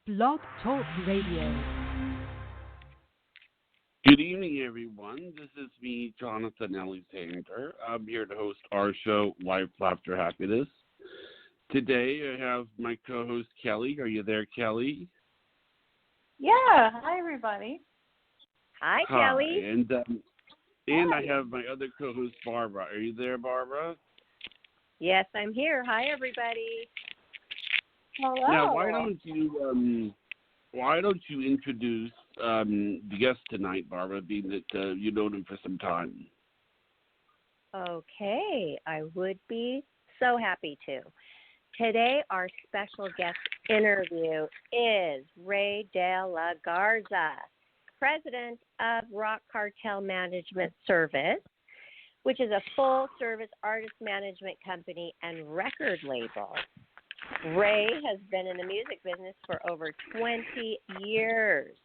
Blog Talk Radio. Good evening, everyone. This is me, Jonathan Alexander. I'm here to host our show, Life, Laughter, Happiness. Today, I have my co-host, Kelly. Are you there, Kelly? Yeah. Hi, everybody. Hi, Kelly. And I have my other co-host, Barbara. Are you there, Barbara? Yes, I'm here. Hi, everybody. Hello. Now, why don't you introduce the guest tonight, Barbara, being that you know him for some time? Okay, I would be so happy to. Today, our special guest interview is RedOne, president of Roc Cartel Management Service, which is a full-service artist management company and record label. Ray has been in the music business for over 20 years.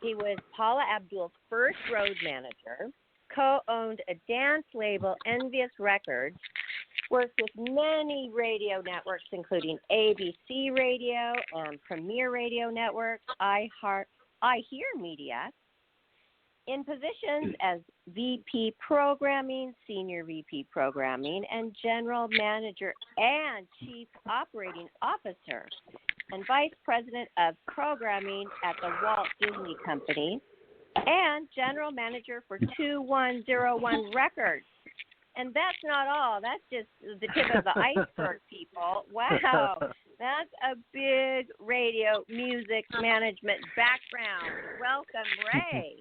He was Paula Abdul's first road manager, co-owned a dance label, Envious Records, worked with many radio networks, including ABC Radio and Premier Radio Network, iHearMedia, in positions as VP Programming, Senior VP Programming, and General Manager and Chief Operating Officer, and Vice President of Programming at the Walt Disney Company, and General Manager for 2101 Records. And that's not all. That's just the tip of the iceberg, people. Wow. That's a big radio music management background. Welcome, Ray.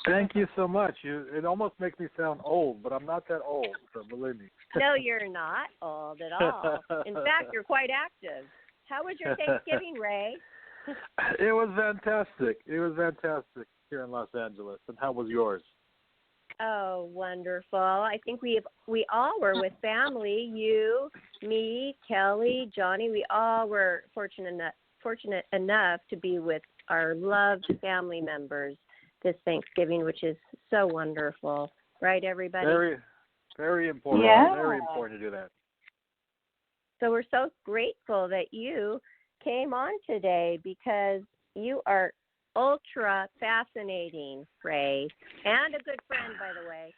Thank you so much. It almost makes me sound old, but I'm not that old, so believe me. No, you're not old at all. In fact, you're quite active. How was your Thanksgiving, Ray? It was fantastic. It was fantastic here in Los Angeles. And how was yours? Oh, wonderful. I think we all were with family. You, me, Kelly, Johnny, we all were fortunate enough to be with our loved family members this Thanksgiving, which is so wonderful. Right, everybody? Very, very important. Yeah. Very important to do that. So we're so grateful that you came on today because you are ultra fascinating, Ray, and a good friend, by the way.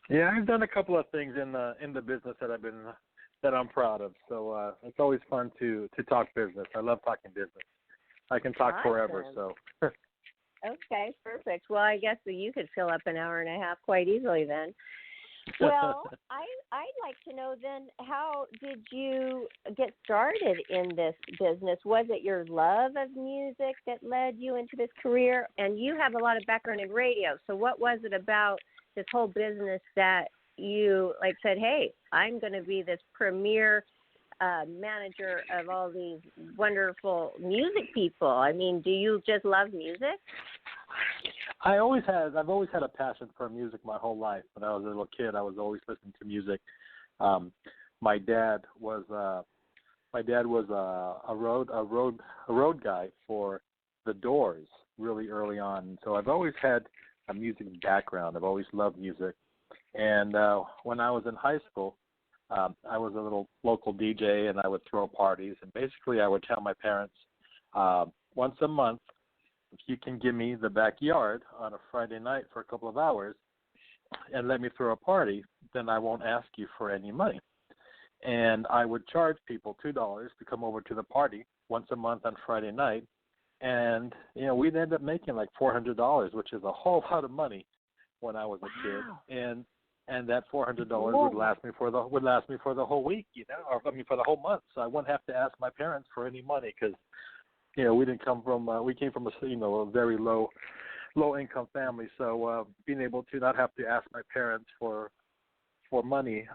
Yeah, I've done a couple of things in the business that I'm proud of. So it's always fun to talk business. I love talking business. I can talk forever. So. Okay, perfect. Well, I guess that you could fill up an hour and a half quite easily then. Well, I'd like to know then, how did you get started in this business? Was it your love of music that led you into this career? And you have a lot of background in radio, so what was it about this whole business that you said, hey, I'm going to be this premier manager of all these wonderful music people? I mean, do you just love music? I've always had a passion for music my whole life. When I was a little kid, I was always listening to music. My dad was a road guy for the Doors really early on. So I've always had a music background. I've always loved music. And when I was in high school, I was a little local DJ, and I would throw parties. And basically, I would tell my parents once a month, if you can give me the backyard on a Friday night for a couple of hours and let me throw a party, then I won't ask you for any money. And I would charge people $2 to come over to the party once a month on Friday night. And, we'd end up making like $400, which is a whole lot of money when I was a kid. And that $400 would last me for the whole week, or for the whole month. So I wouldn't have to ask my parents for any money because, we came from a very low income family. So being able to not have to ask my parents for money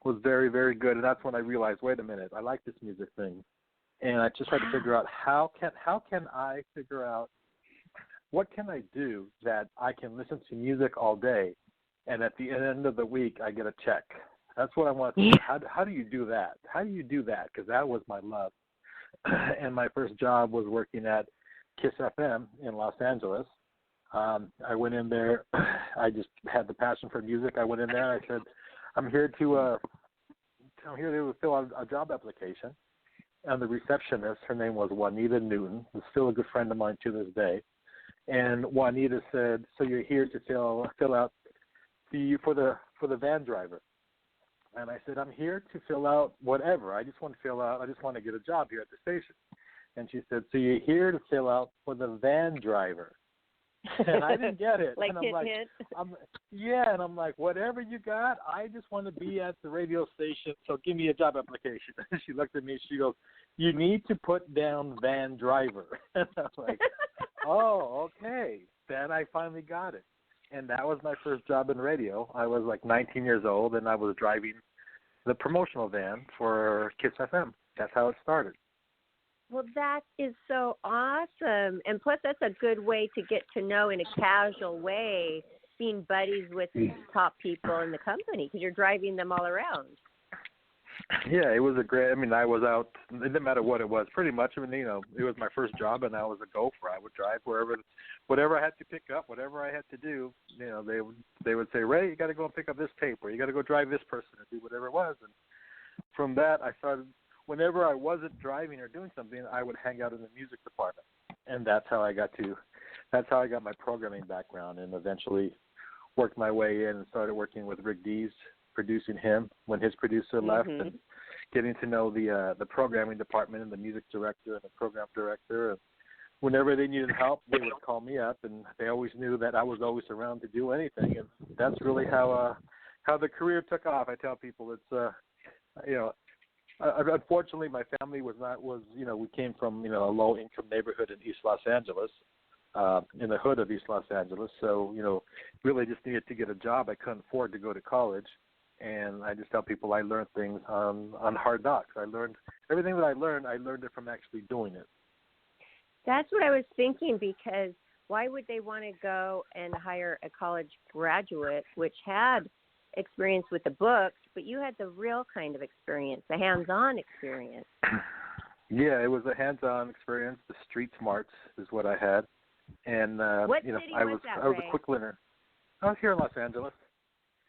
was very, very good. And that's when I realized, wait a minute, I like this music thing. And I just tried to figure out how can I figure out what can I do that I can listen to music all day, and at the end of the week I get a check. That's what I want to do. How do you do that? How do you do that? Because that was my love. And my first job was working at KIIS FM in Los Angeles. I went in there. I just had the passion for music. I went in there and I said, I'm here to fill out a job application. and the receptionist, her name was Juanita Newton, who's still a good friend of mine to this day. And Juanita said, "So you're here to fill out for the van driver?" And I said, "I'm here to fill out whatever. I just want to get a job here at the station." And she said, "So you're here to fill out for the van driver?" And I didn't get it. Like and I'm hit, like, hit. and I'm like, whatever you got, I just want to be at the radio station, so give me a job application. And she looked at me, she goes, "You need to put down van driver." And I'm like, oh, okay. Then I finally got it. And that was my first job in radio. I was like 19 years old, and I was driving the promotional van for KIIS FM. That's how it started. Well, that is so awesome. And plus, that's a good way to get to know in a casual way, being buddies with top people in the company because you're driving them all around. Yeah, it was a great, I was out, it didn't matter what it was, pretty much. It was my first job, and I was a gopher. I would drive whatever I had to pick up, whatever I had to do. They would say, "Ray, you got to go and pick up this tape, or you got to go drive this person," or do whatever it was. And from that, I started, whenever I wasn't driving or doing something, I would hang out in the music department. And that's how I got my programming background, and eventually worked my way in and started working with Rick Dees, producing him when his producer left, and getting to know the programming department and the music director and the program director. And whenever they needed help, they would call me up, and they always knew that I was always around to do anything. And that's really how the career took off. I tell people it's unfortunately my family we came from a low income neighborhood in East Los Angeles, in the hood of East Los Angeles. So really just needed to get a job. I couldn't afford to go to college. And I just tell people I learned things on hard knocks. I learned everything that I learned it from actually doing it. That's what I was thinking, because why would they want to go and hire a college graduate, which had experience with the books, but you had the real kind of experience, the hands-on experience. Yeah, it was a hands-on experience. The street smarts is what I had. And what city I was a quick learner. I was here in Los Angeles.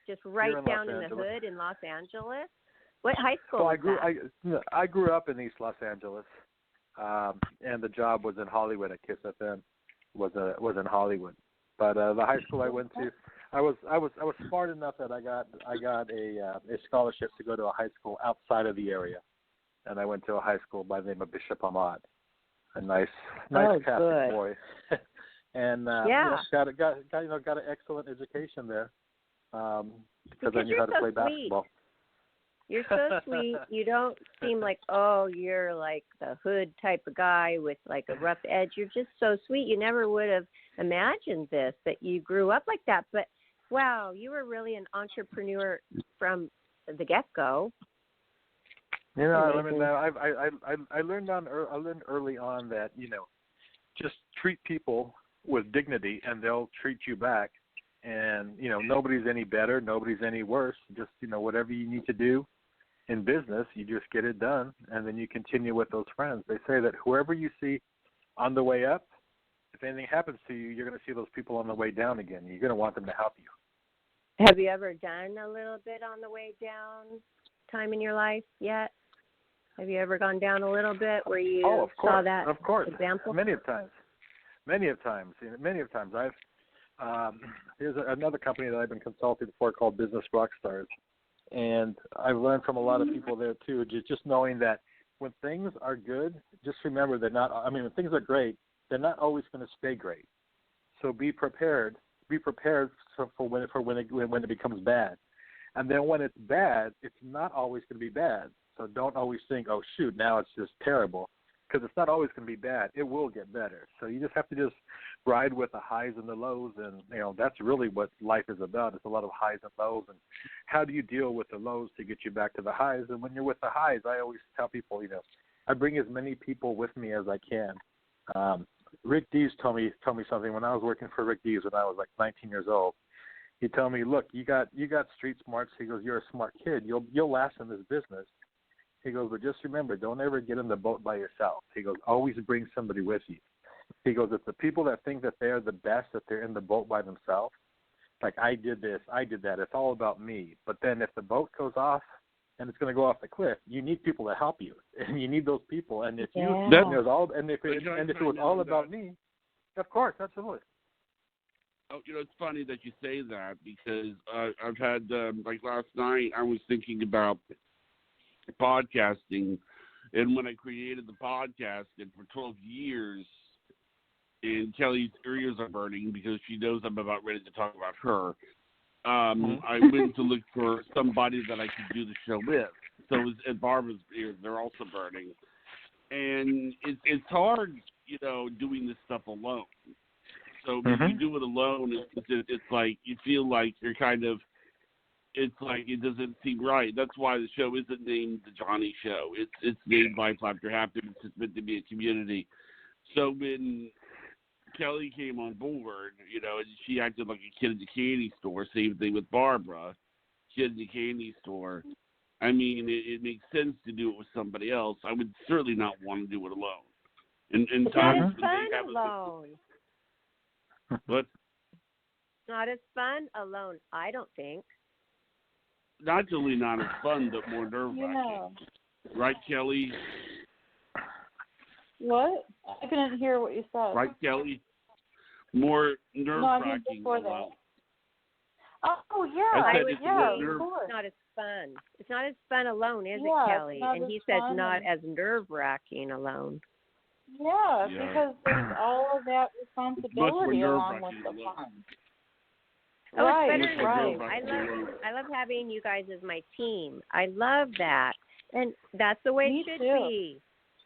Just right down in the hood in Los Angeles? What high school was that? I grew up in East Los Angeles, and the job was in Hollywood at KIIS FM. Was in Hollywood, but the high school I went to, I was smart enough that I got a scholarship to go to a high school outside of the area, and I went to a high school by the name of Bishop Ahmad, a nice Catholic boy, and got an excellent education there. Because I knew how to play basketball. You're so sweet. You don't seem like, you're like the hood type of guy with like a rough edge. You're just so sweet. You never would have imagined that you grew up like that. But wow, you were really an entrepreneur from the get-go. I learned early on that just treat people with dignity, and they'll treat you back. And, nobody's any better, nobody's any worse. Just, whatever you need to do in business, you just get it done, and then you continue with those friends. They say that whoever you see on the way up, if anything happens to you, you're going to see those people on the way down again. You're going to want them to help you. Have you ever done a little bit on the way down time in your life yet? Have you ever gone down a little bit where you saw that example? Many of times. Here's another company that I've been consulting for called Business Rockstars, and I've learned from a lot of people there too. Just knowing that when things are good, just remember they're not. When things are great, they're not always going to stay great. So be prepared. Be prepared for when it becomes bad, and then when it's bad, it's not always going to be bad. So don't always think, "Oh shoot, now it's just terrible." Because it's not always going to be bad. It will get better. So you just have to just ride with the highs and the lows, and that's really what life is about. It's a lot of highs and lows, and how do you deal with the lows to get you back to the highs? And when you're with the highs, I always tell people, I bring as many people with me as I can. Rick Dees told me something when I was working for Rick Dees when I was like 19 years old. He told me, "Look, you got street smarts." He goes, "You're a smart kid. You'll last in this business." He goes, "But just remember, don't ever get in the boat by yourself." He goes, "Always bring somebody with you." He goes, "It's the people that think that they're the best, that they're in the boat by themselves. Like, I did this, I did that. It's all about me. But then if the boat goes off, and it's going to go off the cliff. You need people to help you, and you need those people. And if Yeah. if it was all about me, of course, absolutely. Oh, it's funny that you say that because I've had, like last night, I was thinking about podcasting, and when I created the podcast, and for 12 years, and Kelly's ears are burning because she knows I'm about ready to talk about her. I went to look for somebody that I could do the show with. So at Barbara's ears, they're also burning, and it's hard, doing this stuff alone. So when you do it alone, it's like you feel like you're kind of. It's like it doesn't seem right. That's why the show isn't named The Johnny Show. It's named Life After Happiness. It's meant to be a community. So when Kelly came on board, and she acted like a kid in the candy store. Same thing with Barbara, kid in the candy store. I mean, it makes sense to do it with somebody else. I would certainly not want to do it alone. And It's not as fun alone. What? It's not as fun alone, I don't think. Not only not as fun, but more nerve-wracking. Right, Kelly? What? I couldn't hear what you said. Right, Kelly? More nerve-wracking before alone. That. Oh, yeah. I said of course. It's not as fun. It's not as fun alone, is Yeah, it, Kelly? And he says not fun. as nerve-wracking alone. Yeah, because there's all of that responsibility along with the fun. Oh, Right, it's better than right. I love having you guys as my team. I love that. And that's the way Me it should too. be.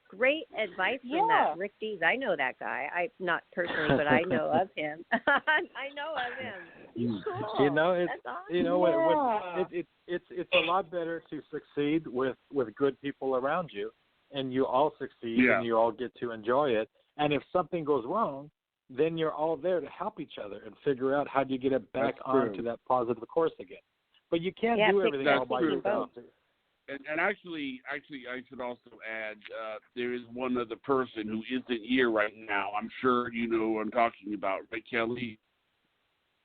Great advice from that Rick Dees. I know that guy. I not personally, but I know of him. I know of him. He's cool. That's awesome. It's a lot better to succeed with good people around you, and you all succeed, and you all get to enjoy it. And if something goes wrong, then you're all there to help each other and figure out how do you get it back onto that positive course again. But you can't do everything all by yourself. And actually, I should also add, there is one other person who isn't here right now. I'm sure you know who I'm talking about, right, Kelly?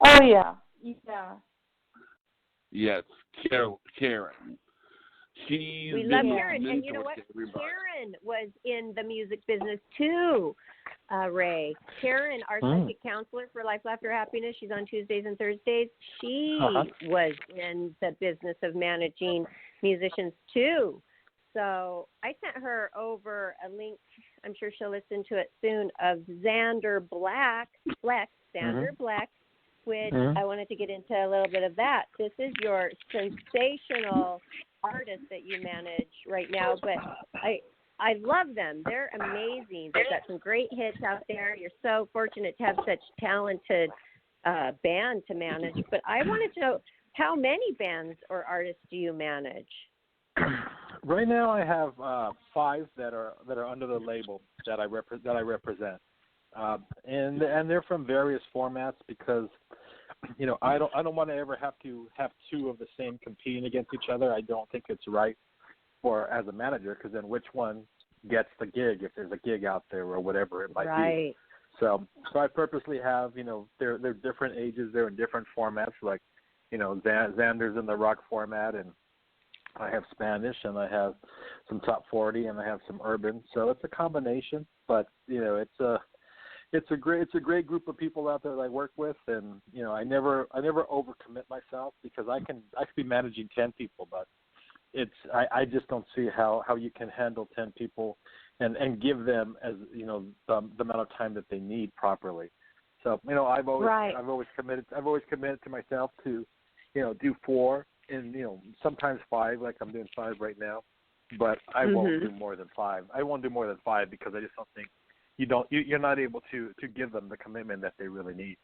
Oh, yeah. Yeah. Yes, Karen. We love Karen, and you know what? Karen was in the music business too, Ray. Karen, our psychic counselor for Life After Happiness, she's on Tuesdays and Thursdays. She was in the business of managing musicians too. So I sent her over a link, I'm sure she'll listen to it soon, of Xander Black, which I wanted to get into a little bit of that. This is your sensational artist that you manage right now, but I love them. They're amazing. They've got some great hits out there. You're so fortunate to have such talented band to manage. But I wanted to know, how many bands or artists do you manage? Right now, I have 5 that are under the label that I represent, and they're from various formats because I don't want to ever have to have 2 of the same competing against each other. I don't think it's right as a manager, because then which one gets the gig if there's a gig out there or whatever it might be. So I purposely have they're different ages, they're in different formats. Like Xander's in the rock format, and I have Spanish, and I have some top 40, and I have some urban. So it's a combination, but it's a great group of people out there that I work with, and I never overcommit myself, because I could be managing 10 people, but I just don't see how you can handle 10 people and give them as the amount of time that they need properly. So I've always committed to myself to do 4 and sometimes 5, like I'm doing 5 right now, but I won't do more than 5. I won't do more than 5 because I just don't think you're not able to give them the commitment that they really need.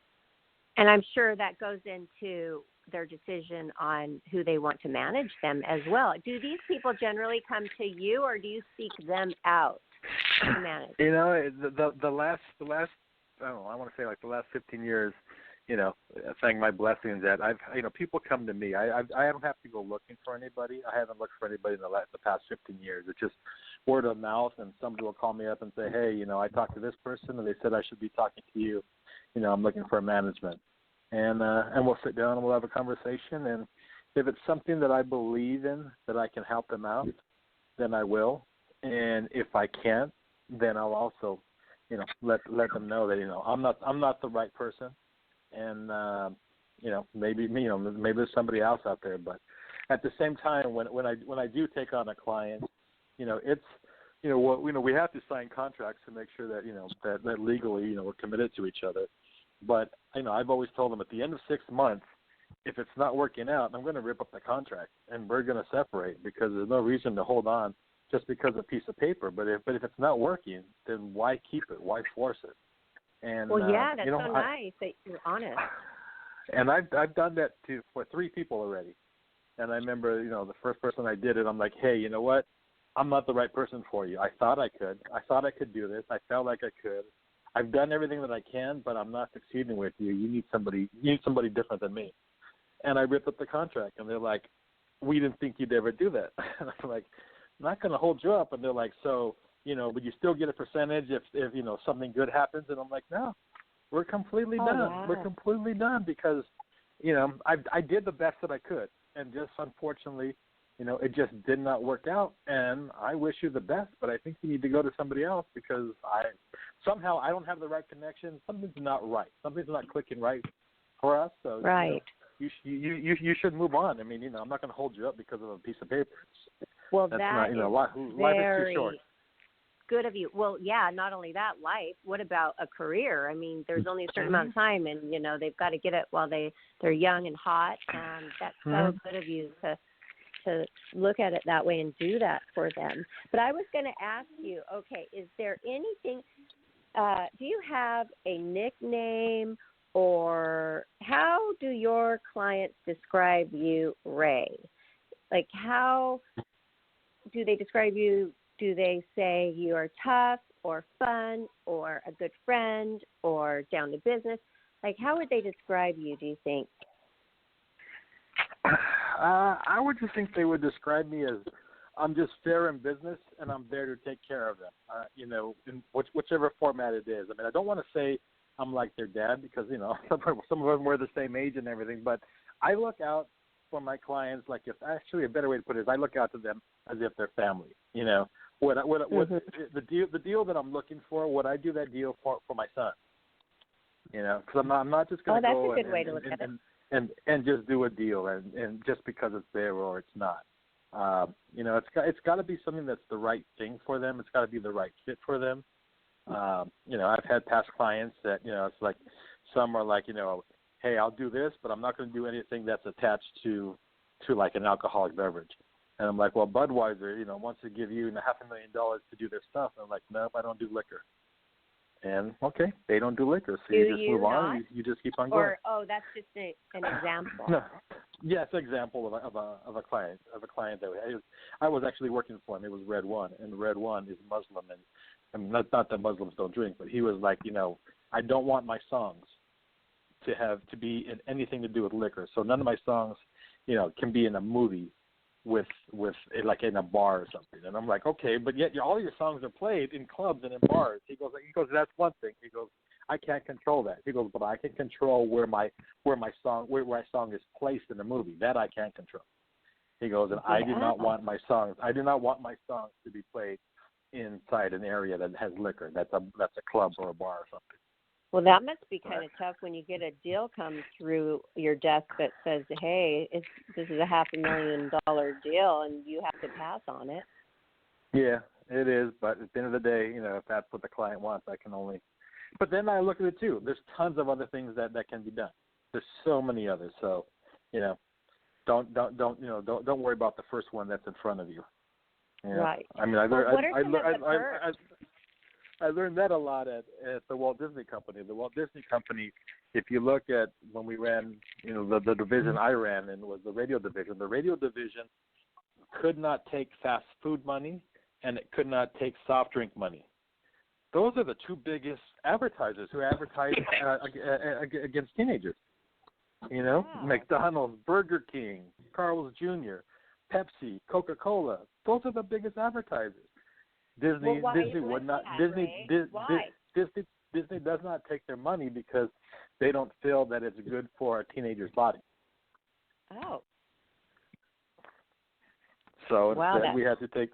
And I'm sure that goes into their decision on who they want to manage them as well. Do these people generally come to you, or do you seek them out to manage? The last I don't know, I want to say like the last 15 years, thank my blessings that people come to me. I don't have to go looking for anybody. I haven't looked for anybody in the past 15 years. It's just word of mouth, and somebody will call me up and say, hey, I talked to this person, and they said I should be talking to you. I'm looking for management. And we'll sit down and we'll have a conversation, and if it's something that I believe in, that I can help them out, then I will. And if I can't, then I'll also, let them know that I'm not the right person, and maybe there's somebody else out there. But at the same time, when I do take on a client, it's we have to sign contracts to make sure that that legally we're committed to each other. But I've always told them at the end of 6 months, if it's not working out, I'm going to rip up the contract and we're going to separate, because there's no reason to hold on just because of a piece of paper. But if it's not working, then why keep it? Why force it? And that's so nice that you're honest. And I've done that for 3 people already. And I remember, the first person I did it, I'm like, hey, you know what? I'm not the right person for you. I thought I could do this. I felt like I could. I've done everything that I can, but I'm not succeeding with you. You need somebody different than me. And I ripped up the contract, and they're like, we didn't think you'd ever do that. And I'm like, I'm not going to hold you up. And they're like, so, would you still get a percentage if something good happens? And I'm like, no, we're completely done. Wow. We're completely done because, I did the best that I could. And just unfortunately, it just did not work out. And I wish you the best, but I think you need to go to somebody else because I don't have the right connection. Something's not right. Something's not clicking right for us. So right. You should move on. I mean, I'm not going to hold you up because of a piece of paper. Well, that's that not, life is too short. Good of you. Well, yeah, not only that, life. What about a career? I mean, there's only a certain amount of time, and they've got to get it while they're young and hot. That's so good of you to look at it that way and do that for them. But I was going to ask you, okay, is there anything? Do you have a nickname, or how do your clients describe you, Ray? Like, how do they describe you? Do they say you are tough or fun or a good friend or down to business? Like, how would they describe you, do you think? I would just think they would describe me as I'm just fair in business and I'm there to take care of them, in whichever format it is. I mean, I don't want to say I'm like their dad because, some of them were the same age and everything, but I look out for my clients like if actually a better way to put it is I look out to them as if they're family, What the deal that I'm looking for? Would I do that deal for my son? Because I'm not just going to go that's a good way to look at it. And just do a deal and just because it's there or it's not. It's got to be something that's the right thing for them. It's got to be the right fit for them. I've had past clients that it's like some are like hey, I'll do this, but I'm not going to do anything that's attached to like an alcoholic beverage. And I'm like, well, Budweiser, wants to give you $500,000 to do their stuff. And I'm like, nope, I don't do liquor. And okay, they don't do liquor, so you just move on. You just keep on going. That's just an example. No, yeah, it's an example of a client that I was actually working for him. It was RedOne, and RedOne is Muslim, and I mean not that Muslims don't drink, but he was like, I don't want my songs to be in anything to do with liquor. So none of my songs, can be in a movie with like in a bar or something. And I'm like, okay, but yet all your songs are played in clubs and in bars. He goes, that's one thing. He goes, I can't control that. He goes, but I can control where my song is placed in the movie. That I can't control. He goes, and I do not want my songs to be played inside an area that has liquor. That's a club or a bar or something. Well, that must be kind of tough when you get a deal come through your desk that says, hey, this is a $500,000 deal, and you have to pass on it. Yeah, it is. But at the end of the day, if that's what the client wants, I can only. But then I look at it too. There's tons of other things that can be done. There's so many others. So, don't worry about the first one that's in front of you. Right. I mean, I learned that a lot at the Walt Disney Company. The Walt Disney Company, if you look at when we ran, the division I ran, and it was the radio division. The radio division could not take fast food money, and it could not take soft drink money. Those are the two biggest advertisers who advertise against teenagers. Wow. McDonald's, Burger King, Carl's Jr., Pepsi, Coca-Cola. Those are the biggest advertisers. Disney does not take their money because they don't feel that it's good for a teenager's body. Oh. So wow, instead we had to take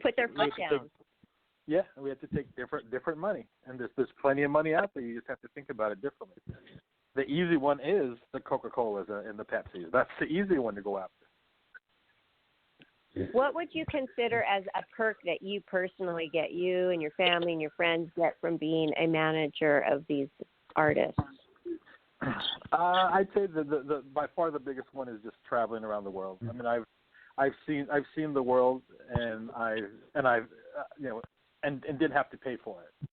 put their foot down. We had to take different money, and there's plenty of money out there. You just have to think about it differently. The easy one is the Coca-Colas and the Pepsis. That's the easy one to go after. What would you consider as a perk that you personally get, you and your family and your friends get from being a manager of these artists? I'd say the by far the biggest one is just traveling around the world. I mean, I've seen the world, and I've and didn't have to pay for it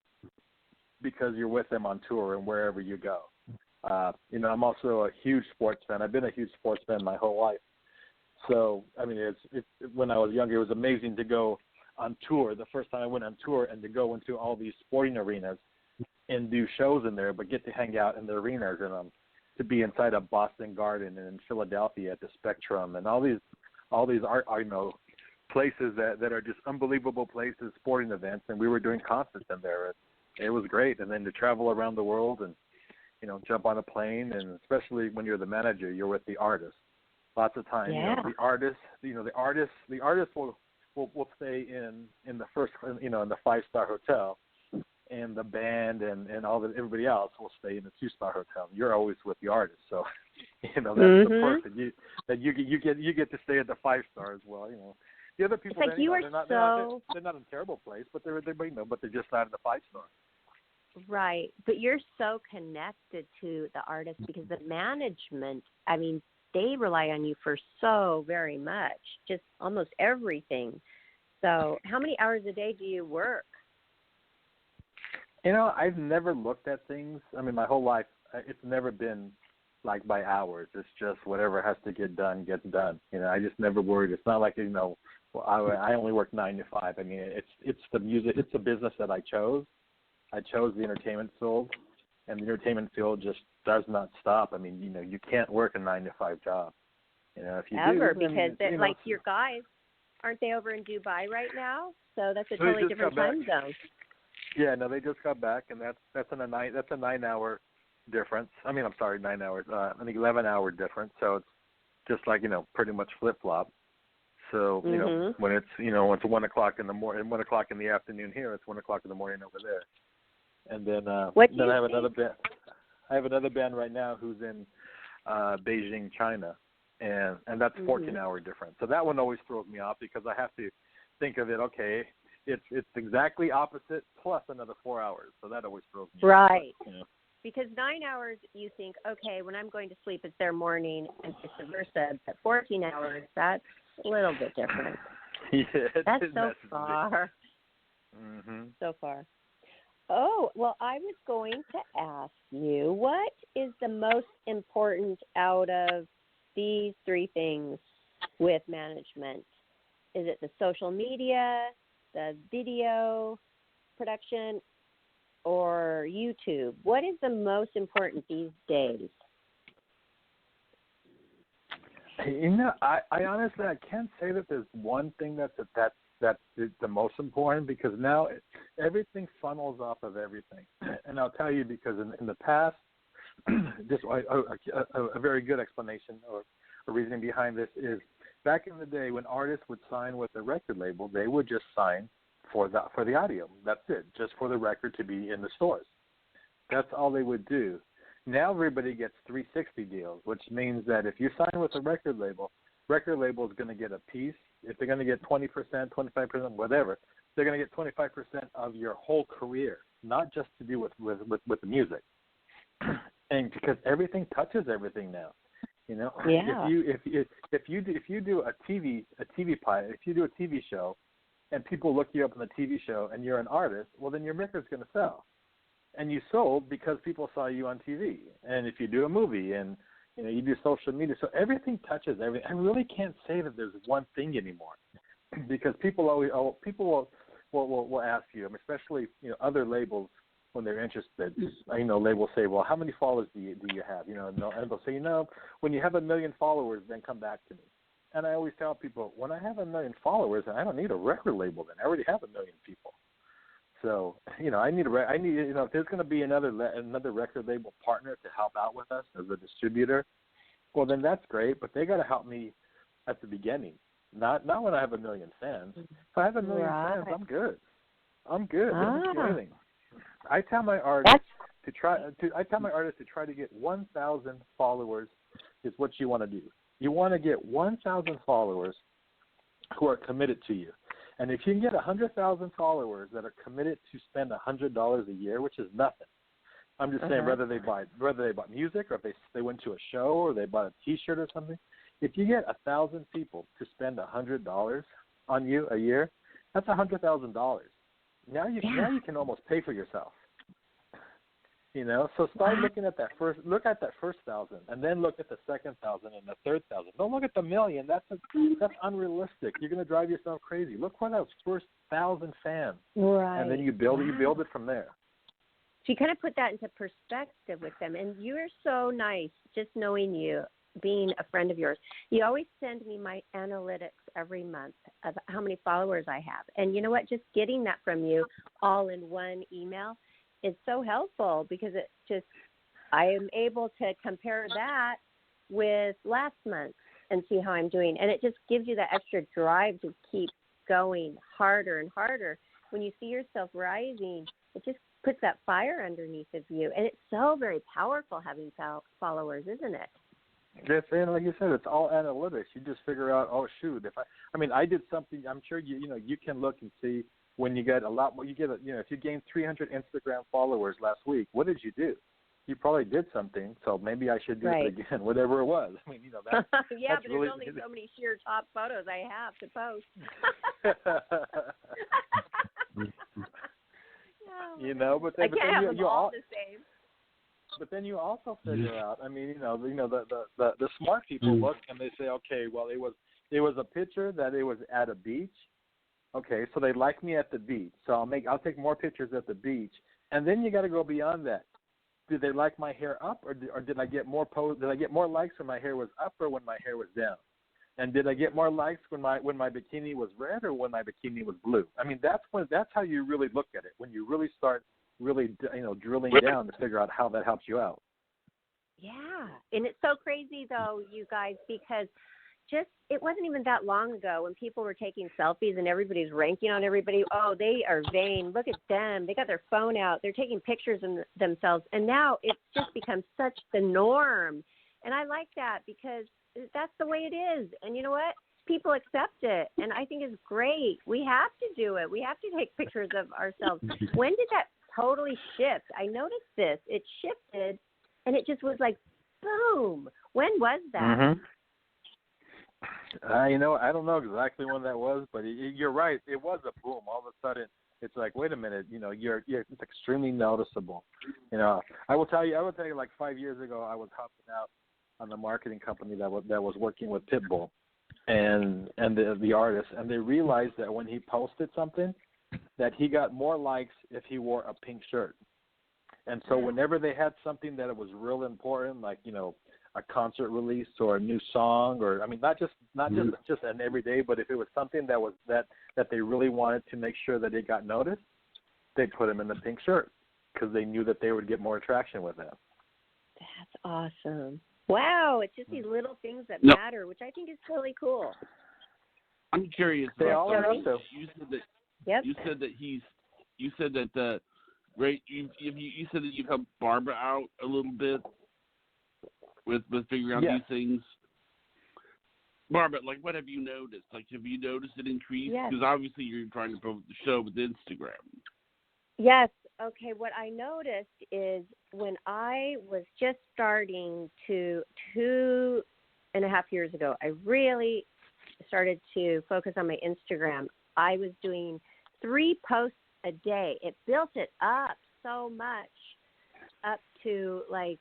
because you're with them on tour and wherever you go. I'm also a huge sports fan. I've been a huge sports fan my whole life. So, I mean, it's when I was younger, it was amazing to go on tour. The first time I went on tour and to go into all these sporting arenas and do shows in there, but get to hang out in the arenas and to be inside a Boston Garden and in Philadelphia at the Spectrum and all these art, places that are just unbelievable places, sporting events, and we were doing concerts in there. It was great. And then to travel around the world and jump on a plane, and especially when you're the manager, you're with the artist. Lots of times, the artist will stay in the first, in the 5-star hotel, and the band and everybody else will stay in the 2-star hotel. You're always with the artist, so that's the perk that you get to stay at the 5-star as well. The other people, it's like they're not in a terrible place, but they're but they're just not in the 5-star. Right, but you're so connected to the artist because the management, I mean, they rely on you for so very much, just almost everything. So how many hours a day do you work? I've never looked at things. I mean, my whole life, it's never been like by hours. It's just whatever has to get done, gets done. I just never worried. It's not like, I only work 9 to 5. I mean, it's the music. It's the business that I chose. I chose the entertainment field, and the entertainment field just does not stop. I mean, you can't work a 9 to 5 job. If you ever, do, because like your guys, aren't they over in Dubai right now? So that's a totally different time zone. Yeah, no, they just got back, and that's a 9-hour difference. I mean, I'm sorry, 9 hours. I think 11-hour difference. So it's just like pretty much flip flop. So when it's it's 1 o'clock in the morning, 1 o'clock in the afternoon here, it's 1 o'clock in the morning over there. And then I have another band. I have another band right now who's in Beijing, China, and that's 14-hour difference. So that one always throws me off because I have to think of it. Okay, it's exactly opposite plus another 4 hours. So that always throws me off. Right. Because 9 hours, you think, okay, when I'm going to sleep, it's their morning, and vice versa. But 14 hours, that's a little bit different. That's so far. So far. Oh, well, I was going to ask you, what is the most important out of these 3 things with management? Is it the social media, the video production, or YouTube? What is the most important these days? I honestly, I can't say that there's one thing that's the most important, because now everything funnels off of everything. And I'll tell you, because in the past, just a very good explanation or a reasoning behind this is, back in the day when artists would sign with a record label, they would just sign for the audio. That's it, just for the record to be in the stores. That's all they would do. Now everybody gets 360 deals, which means that if you sign with a record label is going to get a piece. If they're going to get 20%, 25%, whatever, they're going to get 25% of your whole career, not just to do with the music. And because everything touches everything now, Yeah. If you do a TV pilot, if you do a TV show, and people look you up on the TV show, and you're an artist, well, then your record's going to sell, and you sold because people saw you on TV. And if you do a movie and you do social media, so everything touches everything. I really can't say that there's one thing anymore, because people will ask you, especially other labels when they're interested. Labels say, well, how many followers do you have? And they'll say, when you have 1 million followers, then come back to me. And I always tell people, when I have 1 million followers, I don't need a record label. Then I already have 1 million people. So I need if there's going to be another record label partner to help out with us as a distributor, well, then that's great. But they got to help me at the beginning. Not when I have 1 million fans. If I have 1 million fans, I'm good. I'm good. They don't have to do anything. I tell my artists to try to get 1,000 followers is what you want to do. You want to get 1,000 followers who are committed to you. And if you can get 100,000 followers that are committed to spend $100 a year, which is nothing. I'm just saying whether they bought music or if they went to a show or they bought a T-shirt or something. If you get 1,000 people to spend $100 on you a year, that's $100,000. Now you can almost pay for yourself. You know, so start looking at that first. Look at that first 1,000, and then look at the second 1,000 and the third 1,000. Don't look at the million. That's unrealistic. You're going to drive yourself crazy. Look for those first 1,000 fans, and then you build it from there. So you kind of put that into perspective with them, and you're so nice. Just knowing you, being a friend of yours, you always send me my analytics every month of how many followers I have, and you know what? Just getting that from you all in one email. It's so helpful because I am able to compare that with last month and see how I'm doing. And it just gives you that extra drive to keep going harder and harder. When you see yourself rising, it just puts that fire underneath of you. And it's so very powerful having followers, isn't it? Yes, and like you said, it's all analytics. You just figure out, oh, shoot, I did something, I'm sure you can look and see. When you get a lot more, if you gained 300 Instagram followers last week, what did you do? You probably did something, so maybe I should do it again, whatever it was. I mean, that's yeah, that's but really, there's only so many sheer top photos I have to post. But then, I can't have them all the same. But then you also figure out. I mean, the smart people look and they say, okay, well, it was a picture that it was at a beach. Okay, so they like me at the beach, so I'll take more pictures at the beach, and then you got to go beyond that. Did they like my hair up, or did I get more Did I get more likes when my hair was up or when my hair was down? And did I get more likes when my bikini was red or when my bikini was blue? I mean, that's how you really look at it. When you really start drilling down to figure out how that helps you out. Yeah, and it's so crazy though, you guys, because it wasn't even that long ago when people were taking selfies and everybody's ranking on everybody. Oh, they are vain. Look at them. They got their phone out. They're taking pictures of themselves. And now it's just become such the norm. And I like that because that's the way it is. And you know what? People accept it. And I think it's great. We have to do it. We have to take pictures of ourselves. When did that totally shift? I noticed this. It shifted, and it just was like, boom. When was that? Mm-hmm. I don't know exactly when that was, but you're right. It was a boom. All of a sudden, it's like, wait a minute. It's extremely noticeable. I will tell you, like 5 years ago, I was helping out on the marketing company that was working with Pitbull and the artist, and they realized that when he posted something, that he got more likes if he wore a pink shirt. And so whenever they had something that was real important, like a concert release or a new song, or not just an everyday, but if it was something that was that they really wanted to make sure that it got noticed, they put him in the pink shirt because they knew that they would get more traction with that. That's awesome. Wow, it's just these little things that matter, which I think is really cool. I'm curious. They all are also. You said that. Yep. You said that You said that. You said that you've helped Barbara out a little bit with figuring out these things. Barbara, like, what have you noticed? Like, have you noticed an increase? Because obviously you're trying to promote the show with Instagram. Yes. Okay, what I noticed is when I was just starting 2.5 years ago, I really started to focus on my Instagram. I was doing 3 posts a day. It built it up so much, up to like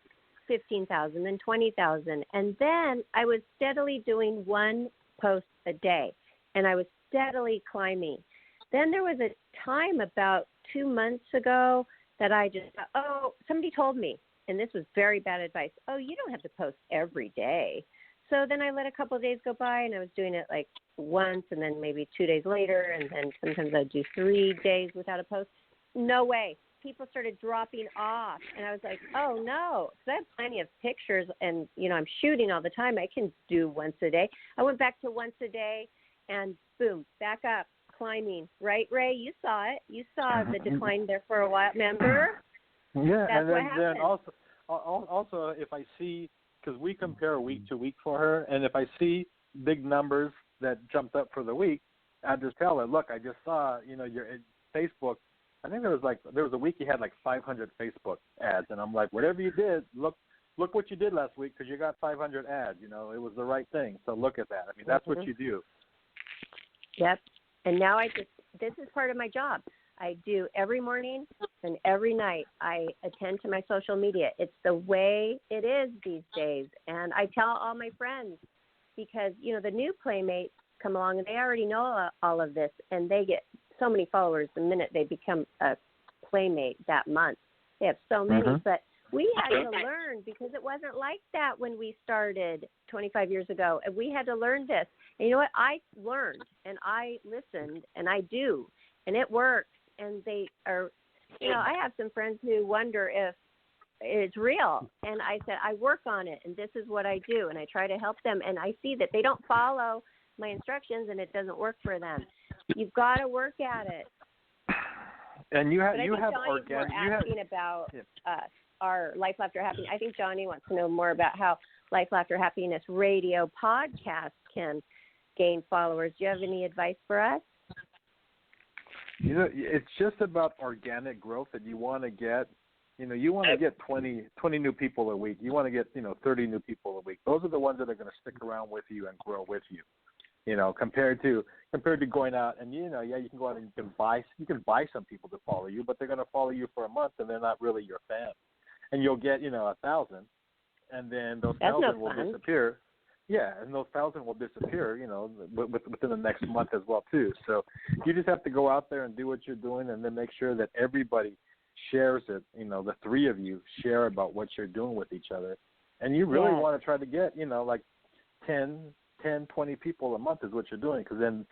15,000 and 20,000. And then I was steadily doing 1 post a day, and I was steadily climbing. Then there was a time about 2 months ago that I just thought, somebody told me, and this was very bad advice, you don't have to post every day. So then I let a couple of days go by, and I was doing it like once and then maybe 2 days later, and then sometimes I'd do 3 days without a post. No way. People started dropping off, and I was like, oh, no, because I have plenty of pictures, and, I'm shooting all the time. I can do once a day. I went back to once a day, and boom, back up, climbing. Right, Ray? You saw it. You saw the decline there for a while. Remember? Yeah, That's and then also if I see, because we compare week to week for her, and if I see big numbers that jumped up for the week, I just tell her, look, I just saw, your Facebook. I think there was a week you had like 500 Facebook ads, and I'm like, whatever you did, look what you did last week because you got 500 ads. It was the right thing. So look at that. I mean, that's what you do. Yep. And now this is part of my job. I do every morning and every night. I attend to my social media. It's the way it is these days. And I tell all my friends because, the new playmates come along and they already know all of this and they get so many followers the minute they become a playmate that month. They have so many, but we had to learn because it wasn't like that when we started 25 years ago. And we had to learn this. And you know what? I learned and I listened and I do, and it works. And they are, I have some friends who wonder if it's real. And I said, I work on it, and this is what I do. And I try to help them. And I see that they don't follow my instructions, and it doesn't work for them. You've got to work at it. And you have organic. Asking about our Life, Laughter, Happiness. I think Johnny wants to know more about how Life, Laughter, Happiness radio podcast can gain followers. Do you have any advice for us? It's just about organic growth that you want to get. You want to get 20 new people a week. You want to get 30 new people a week. Those are the ones that are going to stick around with you and grow with you. Compared to going out and you can go out and you can buy some people to follow you, but they're going to follow you for a month and they're not really your fan. And you'll get 1,000, and then those 1,000 will disappear. Yeah, and those 1,000 will disappear, within the next month as well too. So you just have to go out there and do what you're doing, and then make sure that everybody shares it. The three of you share about what you're doing with each other, and you really want to try to get like 10, 20 people a month is what you're doing, because then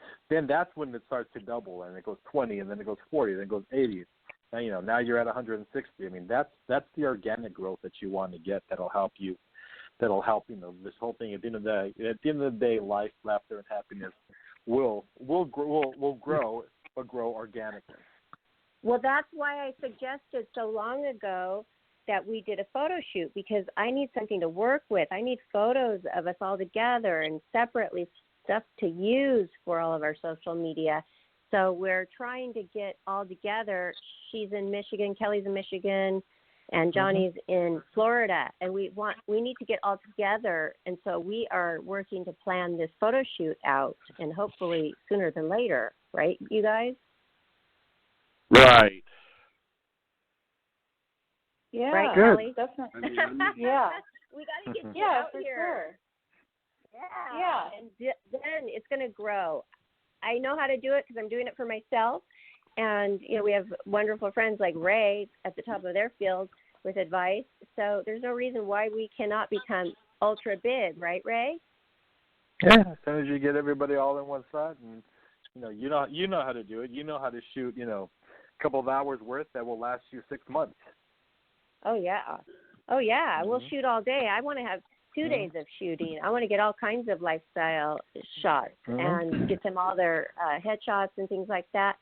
that's when it starts to double, and it goes 20, and then it goes 40, then it goes 80. And, now you're at 160. I mean, that's the organic growth that you want to get. That'll help you. That'll help, this whole thing. At the end of the day, life, laughter, and happiness will grow, but grow organically. Well, that's why I suggested so long ago that we did a photo shoot, because I need something to work with. I need photos of us all together and separately stuff to use for all of our social media. So we're trying to get all together. She's in Michigan, Kelly's in Michigan, and Johnny's in Florida, and we need to get all together. And so we are working to plan this photo shoot out, and hopefully sooner than later, right, you guys? Right. Yeah, right, good. Kelly? Definitely. Yeah. We got to get you out for here. Sure. Yeah. And then it's going to grow. I know how to do it because I'm doing it for myself. And, we have wonderful friends like Ray at the top of their field with advice. So there's no reason why we cannot become ultra big, right, Ray? Yeah, as soon as you get everybody all in one spot, and you know how to do it. You know how to shoot, a couple of hours worth that will last you 6 months. Oh yeah. We'll shoot all day. I want to have 2 days of shooting. I want to get all kinds of lifestyle shots and get them all their headshots and things like that,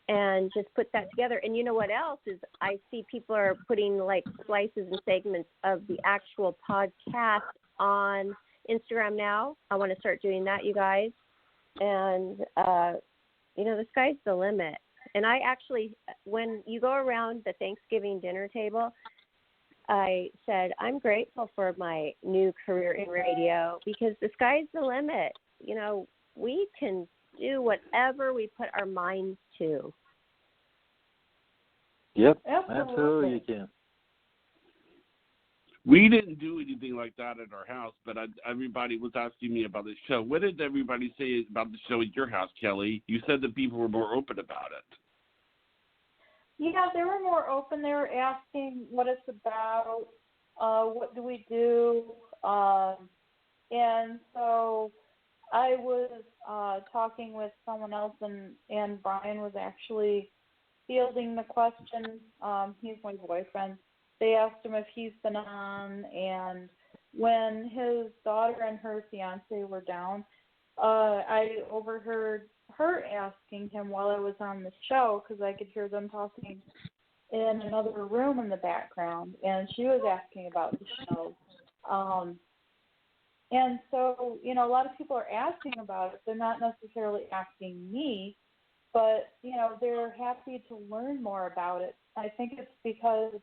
and just put that together. And you know what else is? I see people are putting like slices and segments of the actual podcast on Instagram now. I want to start doing that, you guys. And the sky's the limit. And I actually, when you go around the Thanksgiving dinner table, I said, I'm grateful for my new career in radio, because the sky's the limit. We can do whatever we put our minds to. Yep, absolutely you can. We didn't do anything like that at our house, but everybody was asking me about the show. What did everybody say about the show at your house, Kelly? You said that people were more open about it. Yeah, they were more open. They were asking what it's about, what do we do, and so I was talking with someone else, and Brian was actually fielding the question. He's my boyfriend. They asked him if he's been on, and when his daughter and her fiance were down, I overheard her asking him while I was on the show, because I could hear them talking in another room in the background, and she was asking about the show. And so, a lot of people are asking about it. They're not necessarily asking me, but, they're happy to learn more about it. I think it's because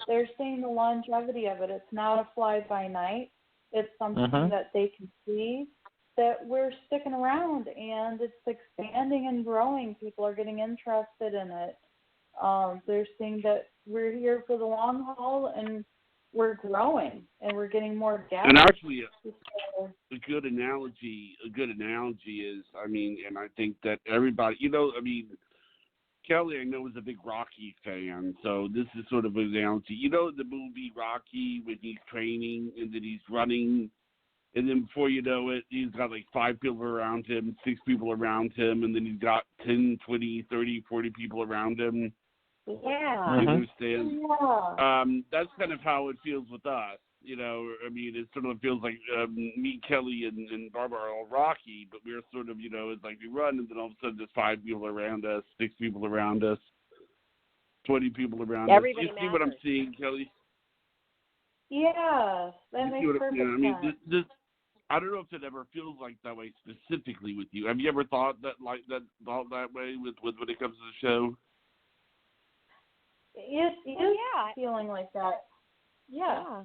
they're seeing the longevity of it. It's not a fly-by-night. It's something that they can see, that we're sticking around, and it's expanding and growing. People are getting interested in it. They're seeing that we're here for the long haul, and we're growing, and we're getting more data. And actually, a good analogy is, and I think that everybody, Kelly, I know, is a big Rocky fan, so this is sort of an analogy. The movie Rocky, when he's training and then he's running, and then before you know it, he's got like 5 people around him, 6 people around him, and then he's got 10, 20, 30, 40 people around him. Yeah. You understand? Yeah. That's kind of how it feels with us. It sort of feels like me, Kelly, and Barbara are all Rocky, but we're sort of, it's like we run, and then all of a sudden there's 5 people around us, 6 people around us, 20 people around Everybody us. You matters. see what I'm seeing, Kelly? Yeah, that makes perfect sense. This, I don't know if it ever feels like that way specifically with you. Have you ever thought that way with when it comes to the show? It is feeling like that. Yeah.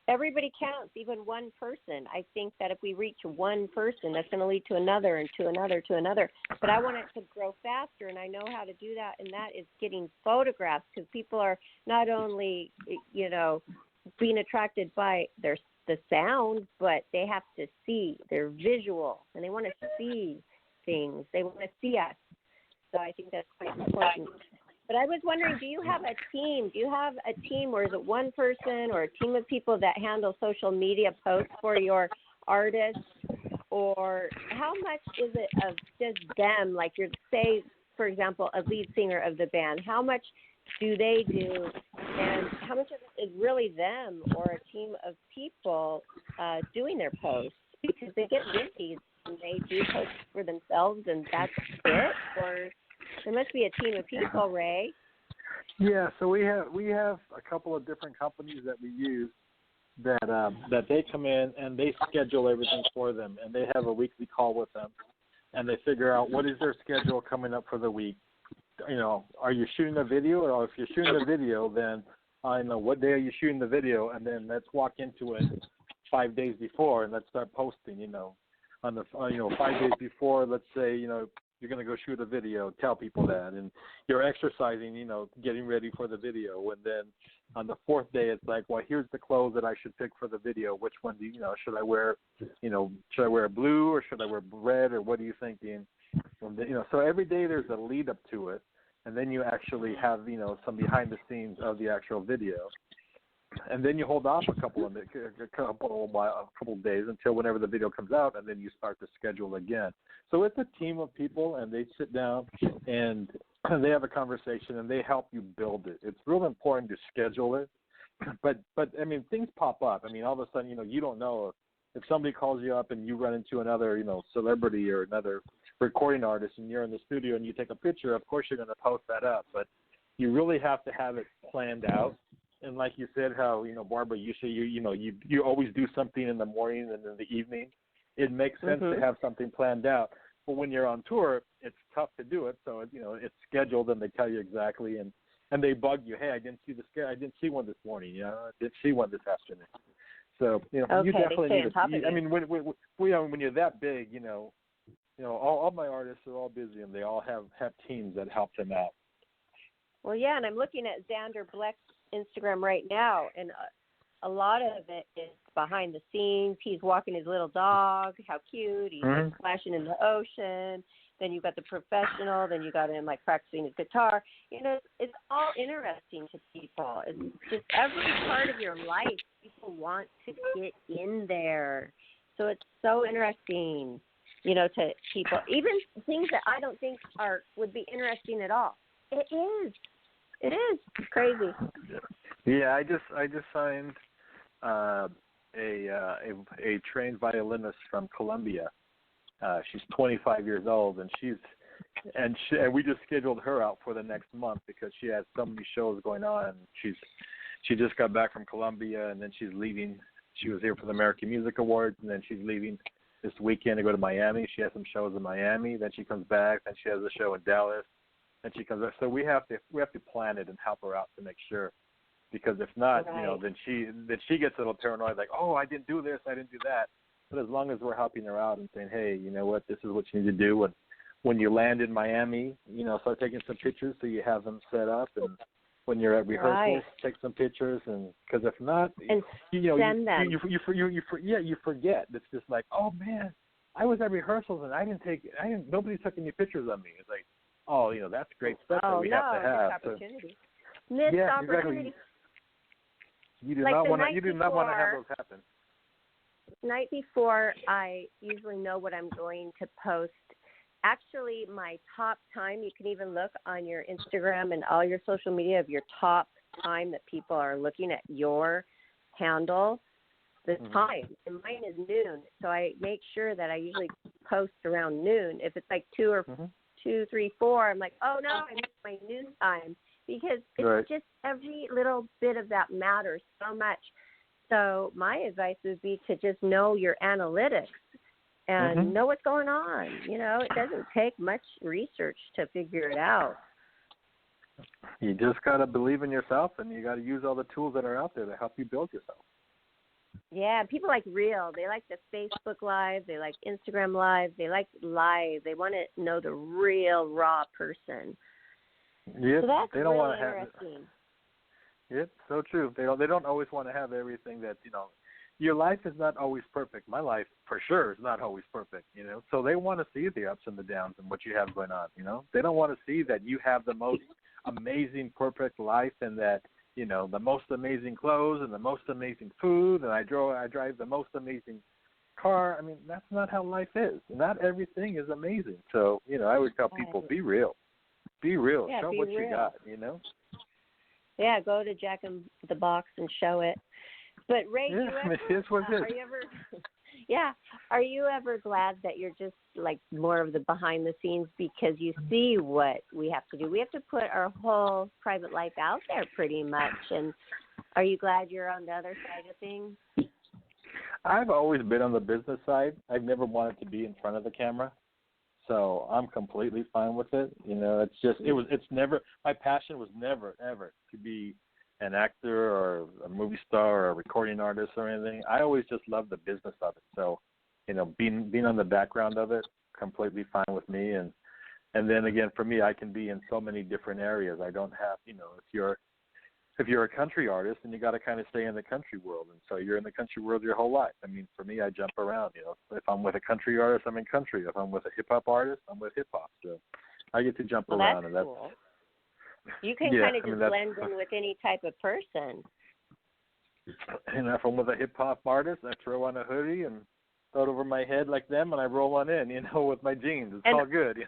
Everybody counts, even one person. I think that if we reach one person, that's going to lead to another and to another to another. But I want it to grow faster, and I know how to do that, and that is getting photographs, because people are not only, being attracted by the sound, but they have to see. They're visual, and they want to see things. They want to see us. So I think that's quite important. But I was wondering, do you have a team? Do you have a team, or is it one person or a team of people that handle social media posts for your artists? Or how much is it of just them, like say, for example, a lead singer of the band, how much do they do, and how much of it is really them or a team of people doing their posts? Because they get busy and they do posts for themselves, and that's it? Or there must be a team of people, Ray. Yeah, so we have a couple of different companies that we use that they come in and they schedule everything for them, and they have a weekly call with them, and they figure out what is their schedule coming up for the week. Are you shooting a video? Or if you're shooting a video, then I know what day are you shooting the video, and then let's walk into it 5 days before and let's start posting. On the 5 days before, let's say you're going to go shoot a video, tell people that, and you're exercising, getting ready for the video. And then on the 4th day, it's like, well, here's the clothes that I should pick for the video. Which one should I wear? Should I wear blue or should I wear red, or what are you thinking? So every day there's a lead up to it, and then you actually have, some behind the scenes of the actual video. And then you hold off a couple of days until whenever the video comes out, and then you start to schedule again. So it's a team of people, and they sit down and they have a conversation, and they help you build it. It's real important to schedule it, but things pop up. All of a sudden, you don't know if somebody calls you up and you run into another, celebrity or another recording artist, and you're in the studio and you take a picture. Of course, you're going to post that up, but you really have to have it planned out. And like you said, how, Barbara, you say you always do something in the morning and in the evening. It makes sense to have something planned out. But when you're on tour, it's tough to do it. So, it's scheduled, and they tell you exactly, and they bug you. Hey, I didn't see one this morning. I didn't see one this afternoon. So, you definitely need to. When you're that big, all my artists are all busy, and they all have teams that help them out. Well, yeah, and I'm looking at Xander Bleck's Instagram right now, and a lot of it is behind the scenes. He's walking his little dog. How cute. He's like splashing in the ocean. Then you've got the professional. Then you got him like practicing his guitar. It's all interesting to people. It's just every part of your life people want to get in there. So it's so interesting, to people. Even things that I don't think would be interesting at all. It is. It's crazy. Yeah, I just signed a trained violinist from Colombia, She's 25 years old, and and we just scheduled her out for the next month because she has so many shows going on. And she just got back from Colombia, and then she's leaving. She was here for the American Music Awards, and then she's leaving this weekend to go to Miami. She has some shows in Miami. Then she comes back, and she has a show in Dallas. Then she comes back. So we have to plan it and help her out to make sure. Because if not, right. then she gets a little paranoid, like, oh, I didn't do this, I didn't do that. But as long as we're helping her out and saying, hey, you know what, this is what you need to do. And when you land in Miami, start taking some pictures so you have them set up. And when you're at rehearsals, take some pictures. And because if not, and send them. You forget. It's just like, oh man, I was at rehearsals and nobody took any pictures of me. It's like, oh, that's great stuff that we have to have. Missed opportunity. Exactly. You do like not want to have those happen. Night before, I usually know what I'm going to post. Actually, my top time, you can even look on your Instagram and all your social media of your top time that people are looking at your handle, the time. And mine is noon. So I make sure that I usually post around noon. If it's like 2 or 2, 3, 4, I'm like, oh no, I missed my noon time. Because it's just every little bit of that matters so much. So my advice would be to just know your analytics and know what's going on. It doesn't take much research to figure it out. You just got to believe in yourself, and you got to use all the tools that are out there to help you build yourself. Yeah, people like real. They like the Facebook Live. They like Instagram Live. They like live. They want to know the real, raw person. Yep, so that's they don't really want to interesting. Yep, so true. They don't always want to have everything that, your life is not always perfect. My life, for sure, is not always perfect, So they want to see the ups and the downs and what you have going on, They don't want to see that you have the most amazing, perfect life and that, the most amazing clothes and the most amazing food and I drive the most amazing car. I mean, that's not how life is. Not everything is amazing. So, I would tell people, be real. Be real. Yeah, show be what real. you got, Yeah, go to Jack in the Box and show it. But Ray, are you ever glad that you're just like more of the behind the scenes because you see what we have to do? We have to put our whole private life out there pretty much. And are you glad you're on the other side of things? I've always been on the business side. I've never wanted to be in front of the camera. So I'm completely fine with it. My passion was never, ever to be an actor or a movie star or a recording artist or anything. I always just loved the business of it. So, being on the background of it, completely fine with me. And then again, for me, I can be in so many different areas. I don't have, if you're a country artist, then you got to kind of stay in the country world. And so you're in the country world your whole life. I mean, for me, I jump around. If I'm with a country artist, I'm in country. If I'm with a hip hop artist, I'm with hip hop. So I get to jump around. That's cool. You can kind of just blend in with any type of person. And if I'm with a hip hop artist, I throw on a hoodie and throw it over my head like them, and I roll on in, with my jeans. It's all good,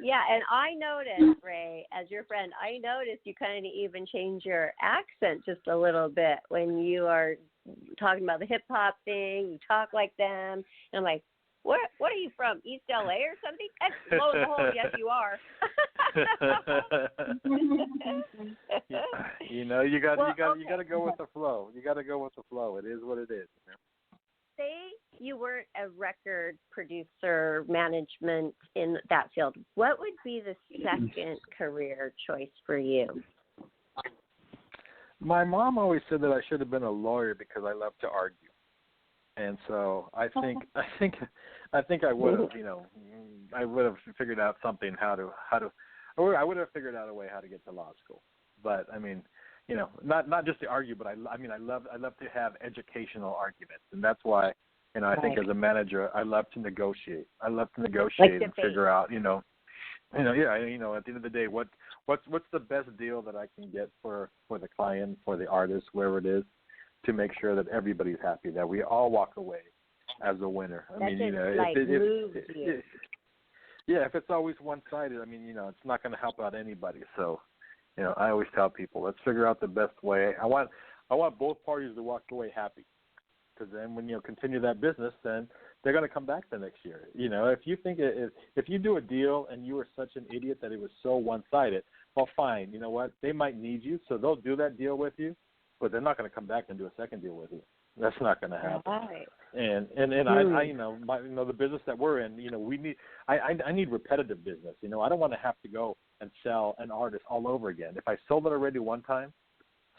Yeah, and I noticed, Ray, as your friend, I noticed you kind of even change your accent just a little bit when you are talking about the hip-hop thing. You talk like them. And I'm like, what are you from, East L.A. or something? And lo and behold, yes, you are. You got to go with the flow. You got to go with the flow. It is what it is. Say you weren't a record producer, management in that field, what would be the second career choice for you? My mom always said that I should have been a lawyer because I love to argue. And so I think I would have, I would have figured out something I would have figured out a way how to get to law school. But I mean, not just to argue, but I love to have educational arguments, and that's why, I think as a manager, I love to negotiate. I love to negotiate and figure out, at the end of the day, what's the best deal that I can get for the client, for the artist, wherever it is, to make sure that everybody's happy, that we all walk away as a winner. If it's always one-sided, it's not going to help out anybody. So, I always tell people, let's figure out the best way. I want both parties to walk away happy. because then when you continue that business, then they're going to come back the next year. If you think if you do a deal and you were such an idiot that it was so one-sided, well, fine. You know what? They might need you, so they'll do that deal with you, but they're not going to come back and do a second deal with you. That's not going to happen. Right. And I the business that we're in, we need. I need repetitive business. I don't want to have to go and sell an artist all over again. If I sold it already one time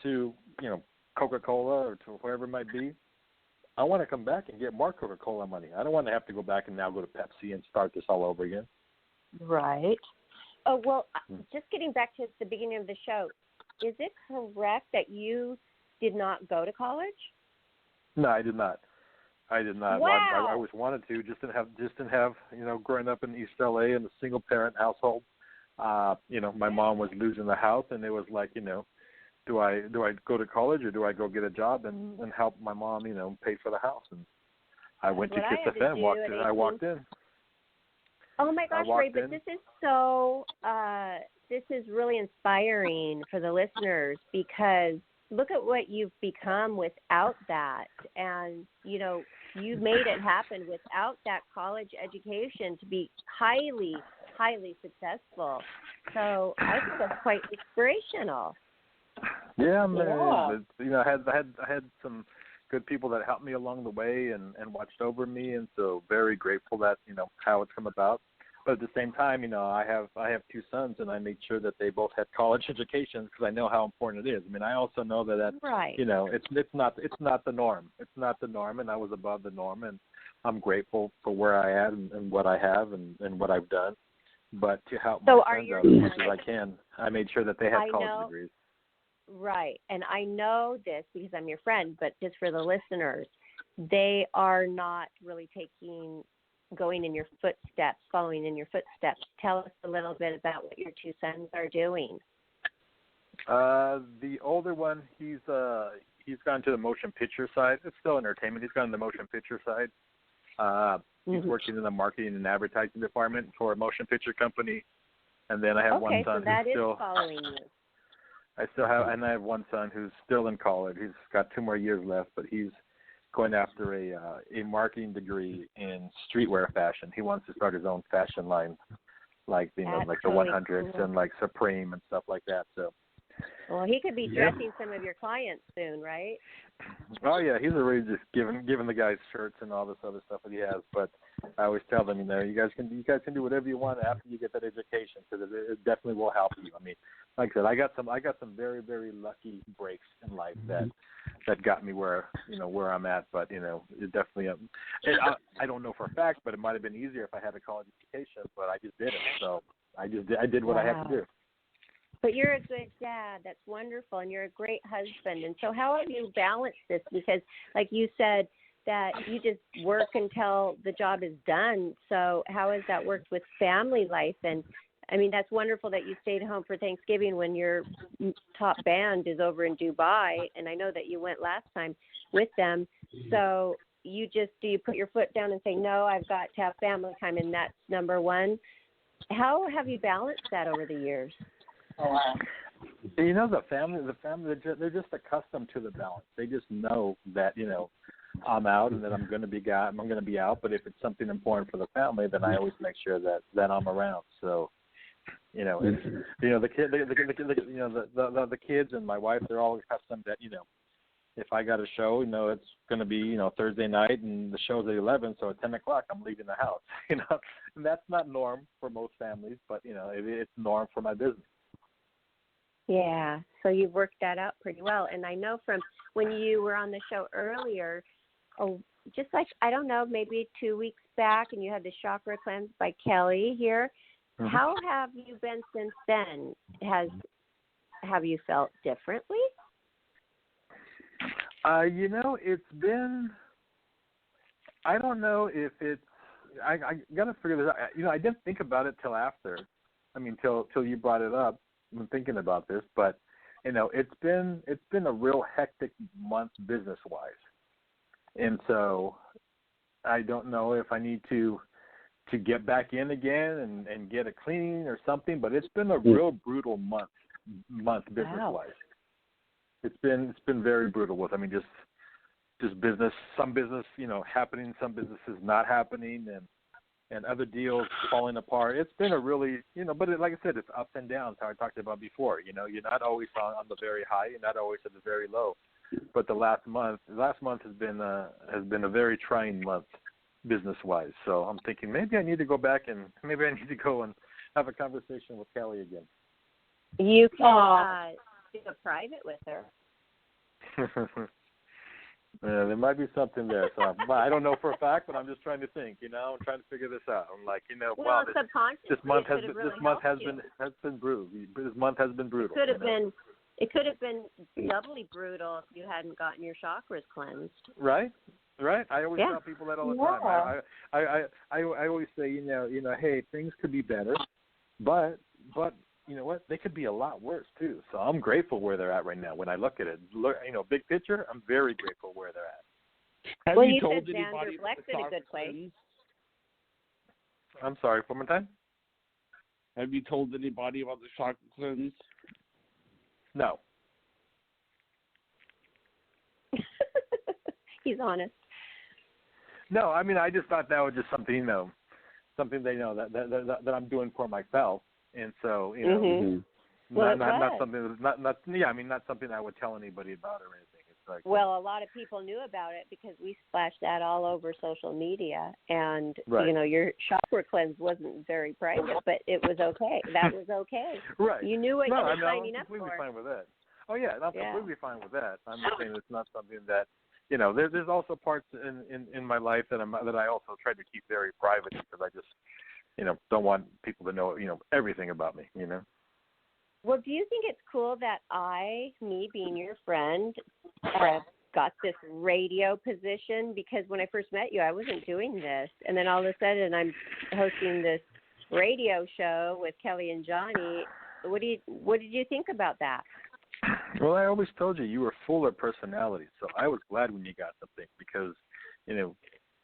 to Coca-Cola or to whoever it might be, I want to come back and get more Coca-Cola money. I don't want to have to go back and now go to Pepsi and start this all over again. Right. Oh, well, just getting back to the beginning of the show, is it correct that you did not go to college? No, I did not. Wow. I always wanted to, just didn't have, growing up in East LA in a single parent household. My mom was losing the house, and it was like, do I go to college or do I go get a job and help my mom, pay for the house? And I went to KIIS FM. I walked in. Oh my gosh, Ray! But this is so. This is really inspiring for the listeners, because look at what you've become without that, and you made it happen without that college education to be highly, highly successful. So I think that's quite inspirational. Yeah, man. I had some good people that helped me along the way and watched over me, and so very grateful that how it's come about. But at the same time, I have two sons, and I made sure that they both had college educations because I know how important it is. I mean, I also know that right. It's not the norm. It's not the norm, and I was above the norm, and I'm grateful for where I am and what I have and what I've done. But to help my sons out as much as I can, I made sure that they had college degrees. Right, and I know this because I'm your friend, but just for the listeners, they are not really following in your footsteps. Tell us a little bit about what your two sons are doing. The older one, he's gone to the motion picture side. It's still entertainment. He's gone to the motion picture side. He's working in the marketing and advertising department for a motion picture company. And then I have one son so that who's still following you. I have one son who's still in college. He's got 2 more years left, but he's going after a marketing degree in streetwear fashion. He wants to start his own fashion line, like the 100s cool. And like Supreme and stuff like that. So, well, he could be dressing some of your clients soon, right? Oh yeah, he's already just giving the guys shirts and all this other stuff that he has. But I always tell them, you guys can do whatever you want after you get that education, because it definitely will help you. I mean, like I said, I got some very, very lucky breaks in life that got me where I'm at. But it definitely I don't know for a fact, but it might have been easier if I had a college education. But I just didn't, so I did what I had to do. But you're a good dad. That's wonderful, and you're a great husband. And so, how have you balanced this? Because, like you said, that you just work until the job is done. So, how has that worked with family life? And I mean, that's wonderful that you stayed home for Thanksgiving when your top band is over in Dubai, and I know that you went last time with them. So do you put your foot down and say, no, I've got to have family time, and that's number one? How have you balanced that over the years? The family, they're just accustomed to the balance. They just know that, I'm out and that I'm going to be out. But if it's something important for the family, then I always make sure that I'm around. So, it's the kids and my wife, they're all accustomed that if I got a show, it's going to be Thursday night and the show's at 11, so at 10 o'clock I'm leaving the house. And that's not norm for most families, but it's norm for my business. Yeah, so you've worked that out pretty well. And I know from when you were on the show earlier, just like, I don't know, maybe 2 weeks back, and you had the Chakra Cleanse by Kelly here. Mm-hmm. How have you been since then? Have you felt differently? It's been, I don't know if it's, I got to figure this out. I didn't think about it till after. Till you brought it up. I'm thinking about this, but it's been a real hectic month business-wise, and so I don't know if I need to get back in again and get a cleaning or something. But it's been a real brutal month business-wise. Wow. It's been very brutal with. just business, some business, happening, some businesses not happening, and other deals falling apart. It's been a really, but like I said, it's ups and downs, how I talked about before. You're not always on the very high, you're not always at the very low. But the last month has been a very trying month business-wise. So I'm thinking maybe I need to go back and have a conversation with Kelly again. You can do a private with her. Yeah, there might be something there. So I don't know for a fact, but I'm just trying to think. I'm trying to figure this out. I'm like, wow, this month has been brutal. This month has been brutal. It could have been doubly brutal if you hadn't gotten your chakras cleansed. Right. I always tell people that all the time. I always say, hey, things could be better, but you know what? They could be a lot worse too. So I'm grateful where they're at right now. When I look at it, big picture, I'm very grateful where they're at. Have you told anybody about the chakra cleanse? I'm sorry, one more time. Have you told anybody about the chakra cleanse? No. He's honest. No, I mean, I just thought that was just something, something they know that I'm doing for myself. And so, not something, not something I would tell anybody about or anything. It's like, well, a lot of people knew about it because we splashed that all over social media, and your chakra cleanse wasn't very private, but it was okay. That was okay. Right. You knew what you were signing up for. I'm completely fine with that. Oh yeah, I'm completely fine with that. I'm just saying it's not something that. There's also parts in my life that I also try to keep very private because I just, don't want people to know, everything about me, Well, do you think it's cool that me being your friend, got this radio position? Because when I first met you, I wasn't doing this. And then all of a sudden I'm hosting this radio show with Kelly and Johnny. What did you think about that? Well, I always told you were full of personality, so I was glad when you got something because,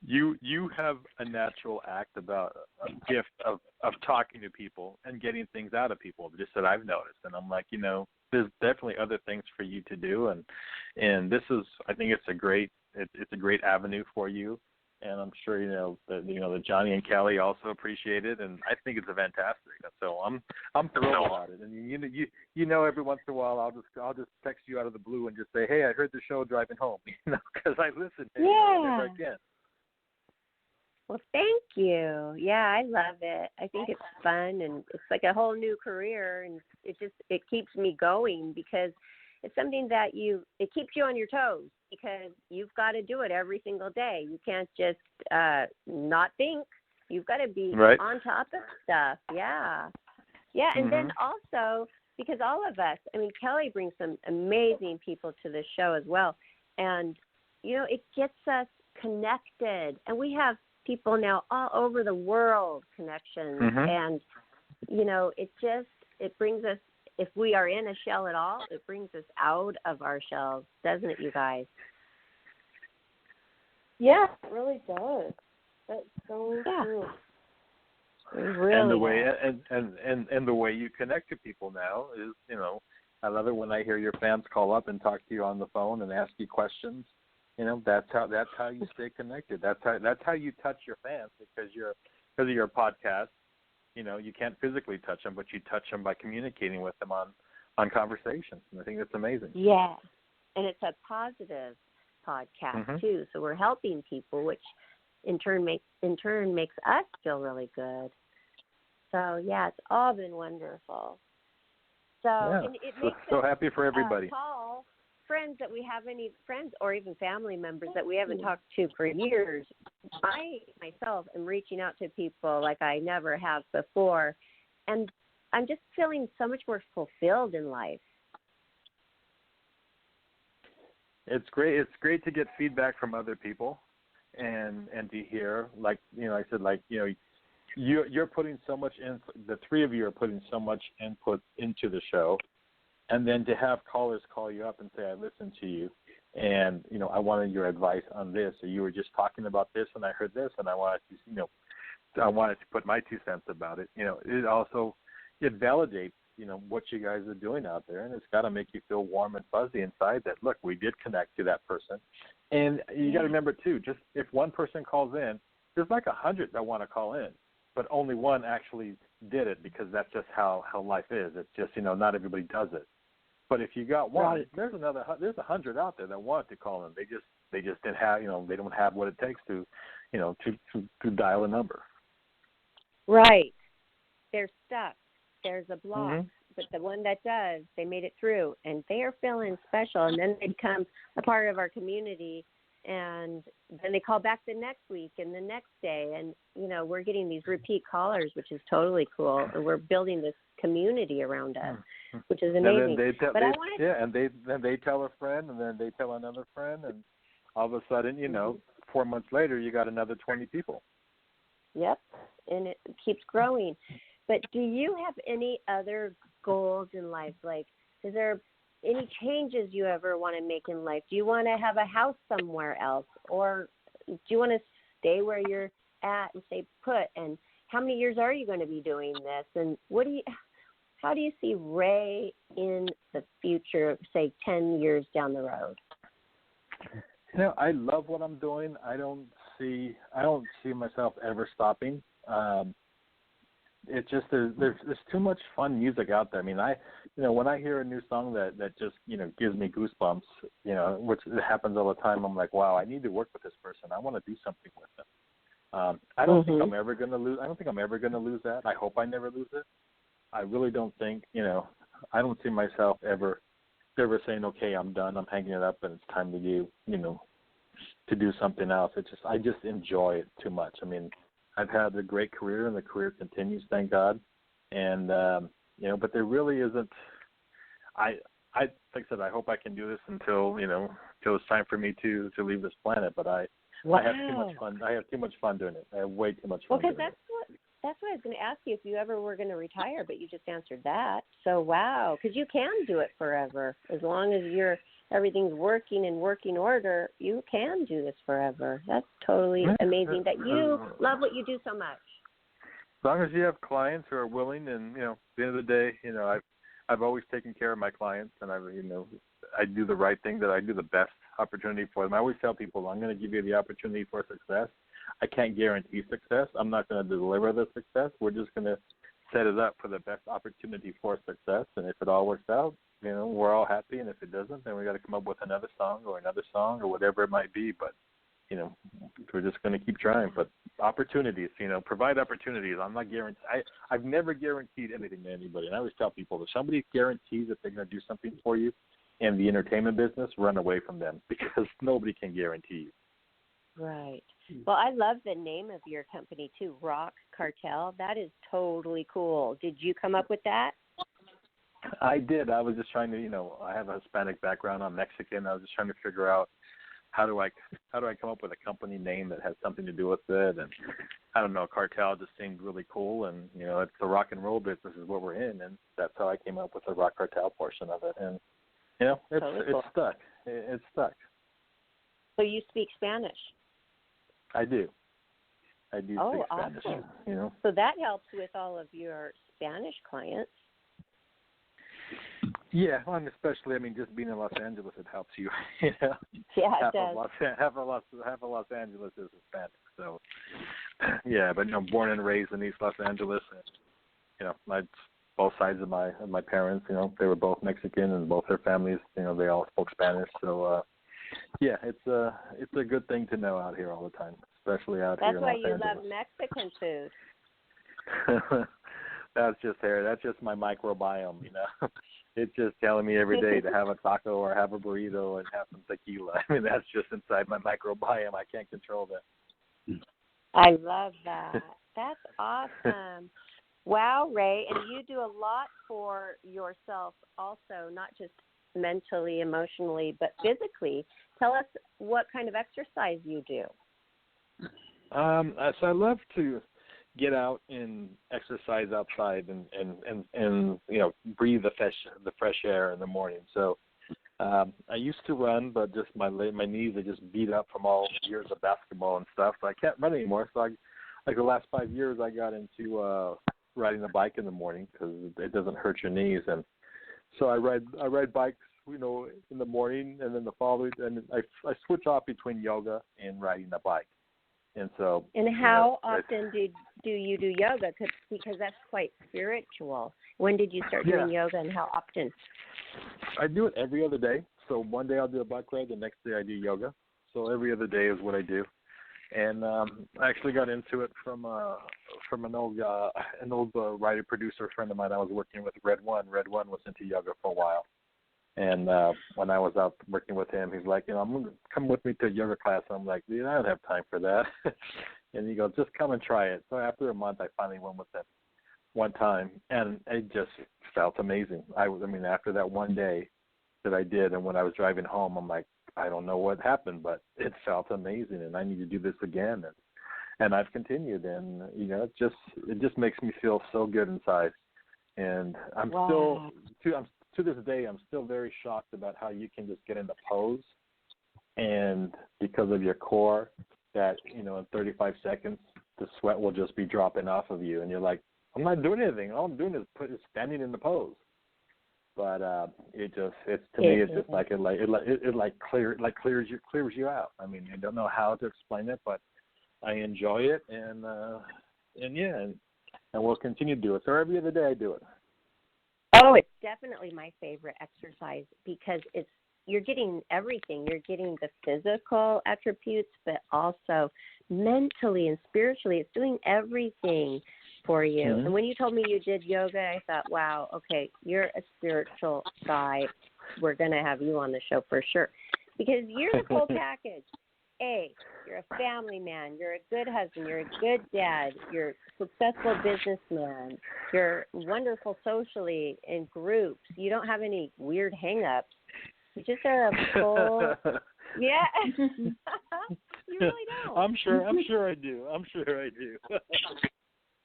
you have a natural act about a gift of talking to people and getting things out of people, just that I've noticed. And I'm like, there's definitely other things for you to do, and this is, I think it's a great avenue for you. And I'm sure that Johnny and Kelly also appreciate it, and I think it's fantastic. So I'm thrilled about it. And every once in a while I'll just text you out of the blue and just say, hey, I heard the show driving home, because I listen to it whenever I can. Well, thank you. Yeah, I love it. I think it's fun, and it's like a whole new career, and it keeps me going because it's something that it keeps you on your toes because you've got to do it every single day. You can't just not think. You've got to be on top of stuff. Yeah. Yeah, and then also because all of us, Kelly brings some amazing people to the show as well. And, it gets us connected. And we have people now all over the world connections. And, it brings us, if we are in a shell at all, it brings us out of our shells, doesn't it, you guys? Yeah, it really does. That's so true. Really and the way and the way you connect to people now is, I love it when I hear your fans call up and talk to you on the phone and ask you questions. That's how you stay connected. That's how you touch your fans because of your podcast. You can't physically touch them, but you touch them by communicating with them on conversations. And I think that's amazing. Yeah, and it's a positive podcast too. So we're helping people, which in turn makes us feel really good. So yeah, it's all been wonderful. So and it makes so happy for everybody. Call friends that we have any friends or even family members that we haven't talked to for years. I myself am reaching out to people like I never have before, and I'm just feeling so much more fulfilled in life. It's great. It's great to get feedback from other people, and to hear, like I said, you're putting so much in. The three of you are putting so much input into the show, and then to have callers call you up and say, "I listened to you, and I wanted your advice on this, or you were just talking about this, and I heard this, and I wanted to, I wanted to put my 2 cents about it." It also validates what you guys are doing out there, and it's got to make you feel warm and fuzzy inside that, look, we did connect to that person. And you got to remember, too, just if one person calls in, there's like 100 that want to call in, but only one actually did it because that's just how life is. It's just, not everybody does it. But if you got one, Right. there's 100 out there that want to call in. They just didn't have, they don't have what it takes to, to dial a number. Right. They're stuck. There's a block. Mm-hmm. But the one that does, they made it through, and they are feeling special. And then they become a part of our community, and then they call back the next week and the next day. And, we're getting these repeat callers, which is totally cool. And we're building this community around us, which is amazing. And then they tell a friend, and then they tell another friend, and all of a sudden, 4 months later, you got another 20 people. Yep, and it keeps growing. But do you have any other goals in life? Like, is there any changes you ever want to make in life? Do you want to have a house somewhere else? Or do you want to stay where you're at and stay put? And how many years are you going to be doing this? And how do you see Ray in the future, say 10 years down the road? I love what I'm doing. I don't see myself ever stopping. It's just there's too much fun music out there. I mean, when I hear a new song that just gives me goosebumps, which happens all the time, I'm like, wow, I need to work with this person. I want to do something with them. I don't think I'm ever going to lose. I don't think I'm ever going to lose that. I hope I never lose it. I really don't think. I don't see myself ever saying, okay, I'm done. I'm hanging it up, and it's time to to do something else. I just enjoy it too much. I mean, I've had a great career, and the career continues, thank God. And but there really isn't. Like I said, I hope I can do this until it's time for me to leave this planet. But I have too much fun. I have too much fun doing it. I have way too much fun. Well, because that's what I was going to ask you, if you ever were going to retire, but you just answered that. So wow, because you can do it forever as long as everything's working in working order. You can do this forever. That's totally amazing that you love what you do so much. As long as you have clients who are willing, and at the end of the day, I've always taken care of my clients, and I do the right thing, that I do the best opportunity for them. I always tell people, I'm going to give you the opportunity for success. I can't guarantee success. I'm not going to deliver the success. We're just going to set it up for the best opportunity for success, and if it all works out, we're all happy, and if it doesn't, then we got to come up with another song or whatever it might be. But we're just going to keep trying. But opportunities, provide opportunities. I'm not guaranteed. I've never guaranteed anything to anybody, and I always tell people, if somebody guarantees that they're going to do something for you in the entertainment business, run away from them, because nobody can guarantee you. Right. Well, I love the name of your company too, Roc Cartel. That is totally cool. Did you come up with that? I did. I was just trying to, I have a Hispanic background. I'm Mexican. I was just trying to figure out how do I come up with a company name that has something to do with it. And I don't know, cartel just seemed really cool. And it's the rock and roll business is what we're in, and that's how I came up with the Roc Cartel portion of it. And it's stuck. It's stuck. So you speak Spanish? I do. I do speak Spanish. Awesome. So that helps with all of your Spanish clients. Yeah, well, and especially, just being in Los Angeles, it helps you. Yeah, it does. Half of Los Angeles is Hispanic, so yeah. But born and raised in East Los Angeles, and both sides of my parents. They were both Mexican, and both their families, they all spoke Spanish. So yeah, it's a good thing to know out here all the time, especially out here in Los Angeles. That's why you love Mexican food. That's just my microbiome, It's just telling me every day to have a taco or have a burrito and have some tequila. That's just inside my microbiome. I can't control that. I love that. That's awesome. Wow, Ray, and you do a lot for yourself also, not just mentally, emotionally, but physically. Tell us what kind of exercise you do. So I love to get out and exercise outside and breathe the fresh air in the morning. So I used to run, but just my knees are just beat up from all years of basketball and stuff. So I can't run anymore. So like the last 5 years, I got into riding the bike in the morning because it doesn't hurt your knees, and so I ride bikes, in the morning, and then the following, and I switch off between yoga and riding the bike, and so. And how often do you do yoga? Because that's quite spiritual. When did you start doing yoga, and how often? I do it every other day. So one day I'll do a bike ride, the next day I do yoga. So every other day is what I do. And I actually got into it from an old writer producer friend of mine I was working with, RedOne. RedOne was into yoga for a while. And when I was out working with him, he's like, I'm going to come with me to a yoga class. And I'm like, dude, I don't have time for that. And he goes, just come and try it. So after a month, I finally went with him one time, and it just felt amazing. After that one day that I did, and when I was driving home, I'm like, I don't know what happened, but it felt amazing, and I need to do this again. And I've continued, and it just makes me feel so good inside. And I'm still to this day, I'm still very shocked about how you can just get into pose, and because of your core, that in 35 seconds the sweat will just be dropping off of you, and you're like, I'm not doing anything. All I'm doing is standing in the pose. But it clears you out. I mean, I don't know how to explain it, but I enjoy it, and we'll continue to do it. So every other day I do it. Oh, it's definitely my favorite exercise because you're getting everything. You're getting the physical attributes, but also mentally and spiritually. It's doing everything for you. Mm-hmm. And when you told me you did yoga, I thought, wow, okay, you're a spiritual guy. We're going to have you on the show for sure because you're the full package. You're a family man. You're a good husband. You're a good dad. You're a successful businessman. You're wonderful socially in groups. You don't have any weird hang-ups. You just are a full... Yeah. You really don't. I'm sure I do.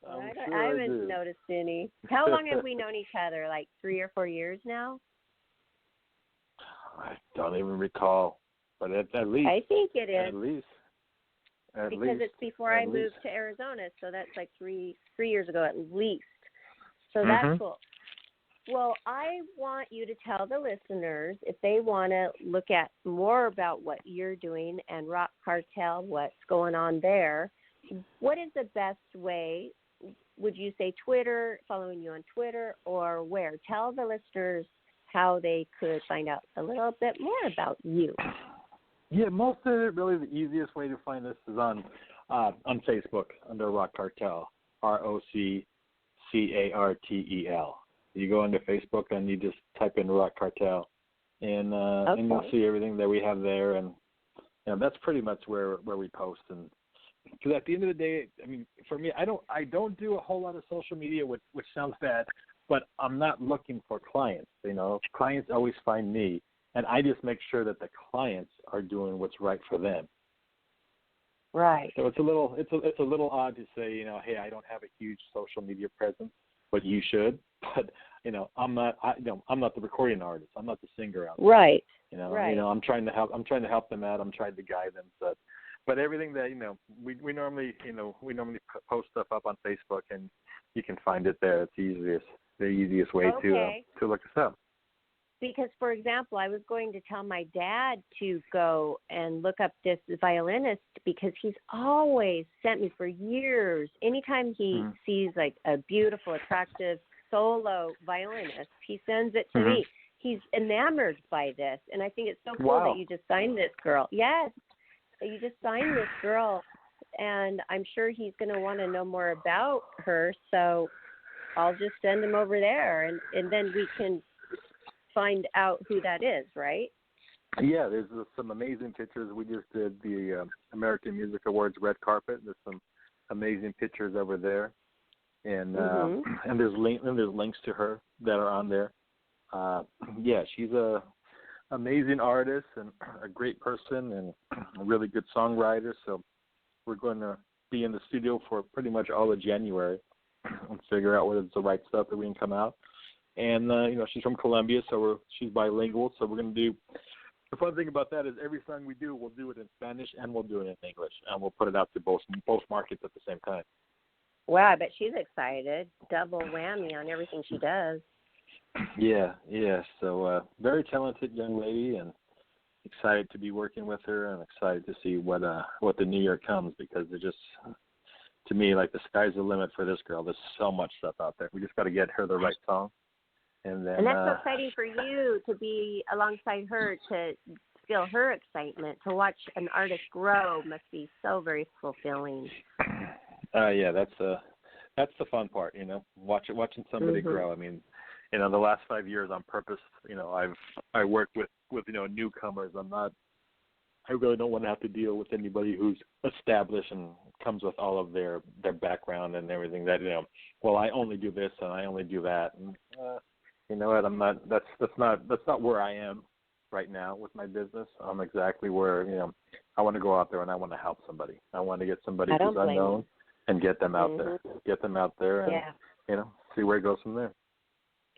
I haven't noticed any. How long have we known each other? Like 3 or 4 years now? I don't even recall, but at least. I think it is. At least. Because it's before I moved to Arizona, so that's like three years ago at least. So that's cool. Well, I want you to tell the listeners if they want to look at more about what you're doing and Roc Cartel, what's going on there. What is the best way? Would you say Twitter, following you on Twitter, or where? Tell the listeners how they could find out a little bit more about you. Yeah, most of it, really the easiest way to find us is on Facebook under Roc Cartel, ROCCARTEL. You go into Facebook and you just type in Roc Cartel, and you'll see everything that we have there, and that's pretty much where we post. And because at the end of the day, I mean, for me, I don't do a whole lot of social media, which sounds bad, but I'm not looking for clients. Clients always find me, and I just make sure that the clients are doing what's right for them. Right. So it's a little odd to say, hey, I don't have a huge social media presence, but you should. But I'm not the recording artist. I'm not the singer out there. Right. Right. I'm trying to help them out. I'm trying to guide them. But everything that we normally post stuff up on Facebook, and you can find it there. It's the easiest way to look us up. Because, for example, I was going to tell my dad to go and look up this violinist because he's always sent me for years. Anytime he sees like a beautiful, attractive solo violinist, he sends it to me. He's enamored by this, and I think it's so cool that you just signed this girl. Yes, you just signed this girl, and I'm sure he's going to want to know more about her. So I'll just send him over there, and then we can find out who that is, right? Yeah, there's some amazing pictures. We just did the American Music Awards red carpet. There's some amazing pictures over there, and there's links to her that are on there. She's a amazing artist and a great person and a really good songwriter. So we're going to be in the studio for pretty much all of January and figure out whether it's the right stuff that we can come out. And, she's from Colombia, so she's bilingual. So we're going to do – the fun thing about that is every song we do, we'll do it in Spanish and we'll do it in English. And we'll put it out to both markets at the same time. Wow, I bet she's excited. Double whammy on everything she does. Yeah. So very talented young lady, and excited to be working with her, and excited to see what the new year comes, because it just, to me, like, the sky's the limit for this girl. There's so much stuff out there. We just got to get her the right song, and then. And that's so exciting for you to be alongside her, to feel her excitement. To watch an artist grow must be so very fulfilling. Yeah, that's the fun part, watching somebody grow. I mean, the last 5 years on purpose, I work with newcomers. I really don't want to have to deal with anybody who's established and comes with all of their background and everything that, well, I only do this and I only do that. And you know what, that's not where I am right now with my business. I'm exactly where, I want to go out there and I want to help somebody. I want to get somebody who's unknown and get them out there. Get them out there and, see where it goes from there.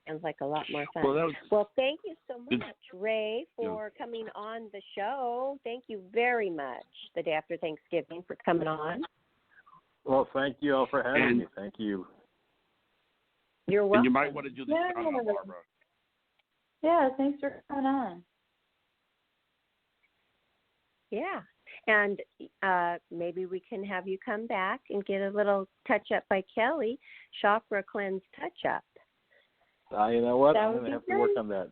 Sounds like a lot more fun. Well, thank you so much, Ray, for coming on the show. Thank you very much the day after Thanksgiving for coming on. Well, thank you all for having me. Thank you. You're welcome. And you might want to do the shout-out, Barbara. Yeah, thanks for coming on. Yeah, and maybe we can have you come back and get a little touch-up by Kelly, Chakra Cleanse touch-up. You know what? I'm going to have to work on that.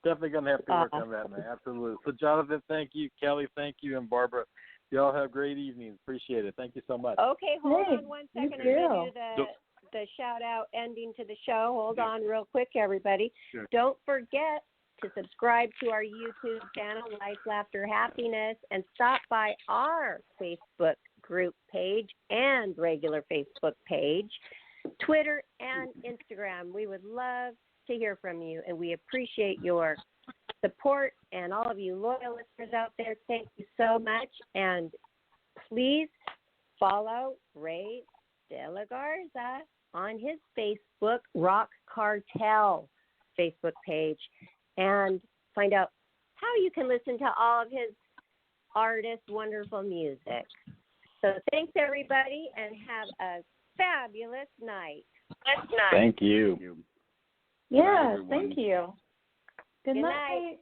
Definitely going to have to work on that, man. Absolutely. So, Jonathan, thank you. Kelly, thank you. And Barbara, y'all have great evenings. Appreciate it. Thank you so much. Okay, hold on 1 second. I'm going to do the shout-out ending to the show. Hold on real quick, everybody. Sure. Don't forget to subscribe to our YouTube channel, Life, Laughter, Happiness, and stop by our Facebook group page and regular Facebook page, Twitter, and Instagram. We would love to hear from you, and we appreciate your support. And all of you loyal listeners out there, thank you so much. And please follow Ray de la Garza on his Facebook, Roc Cartel Facebook page, and find out how you can listen to all of his artists' wonderful music. So thanks, everybody, and have a fabulous night. Thank you. Yeah, thank you. Good night.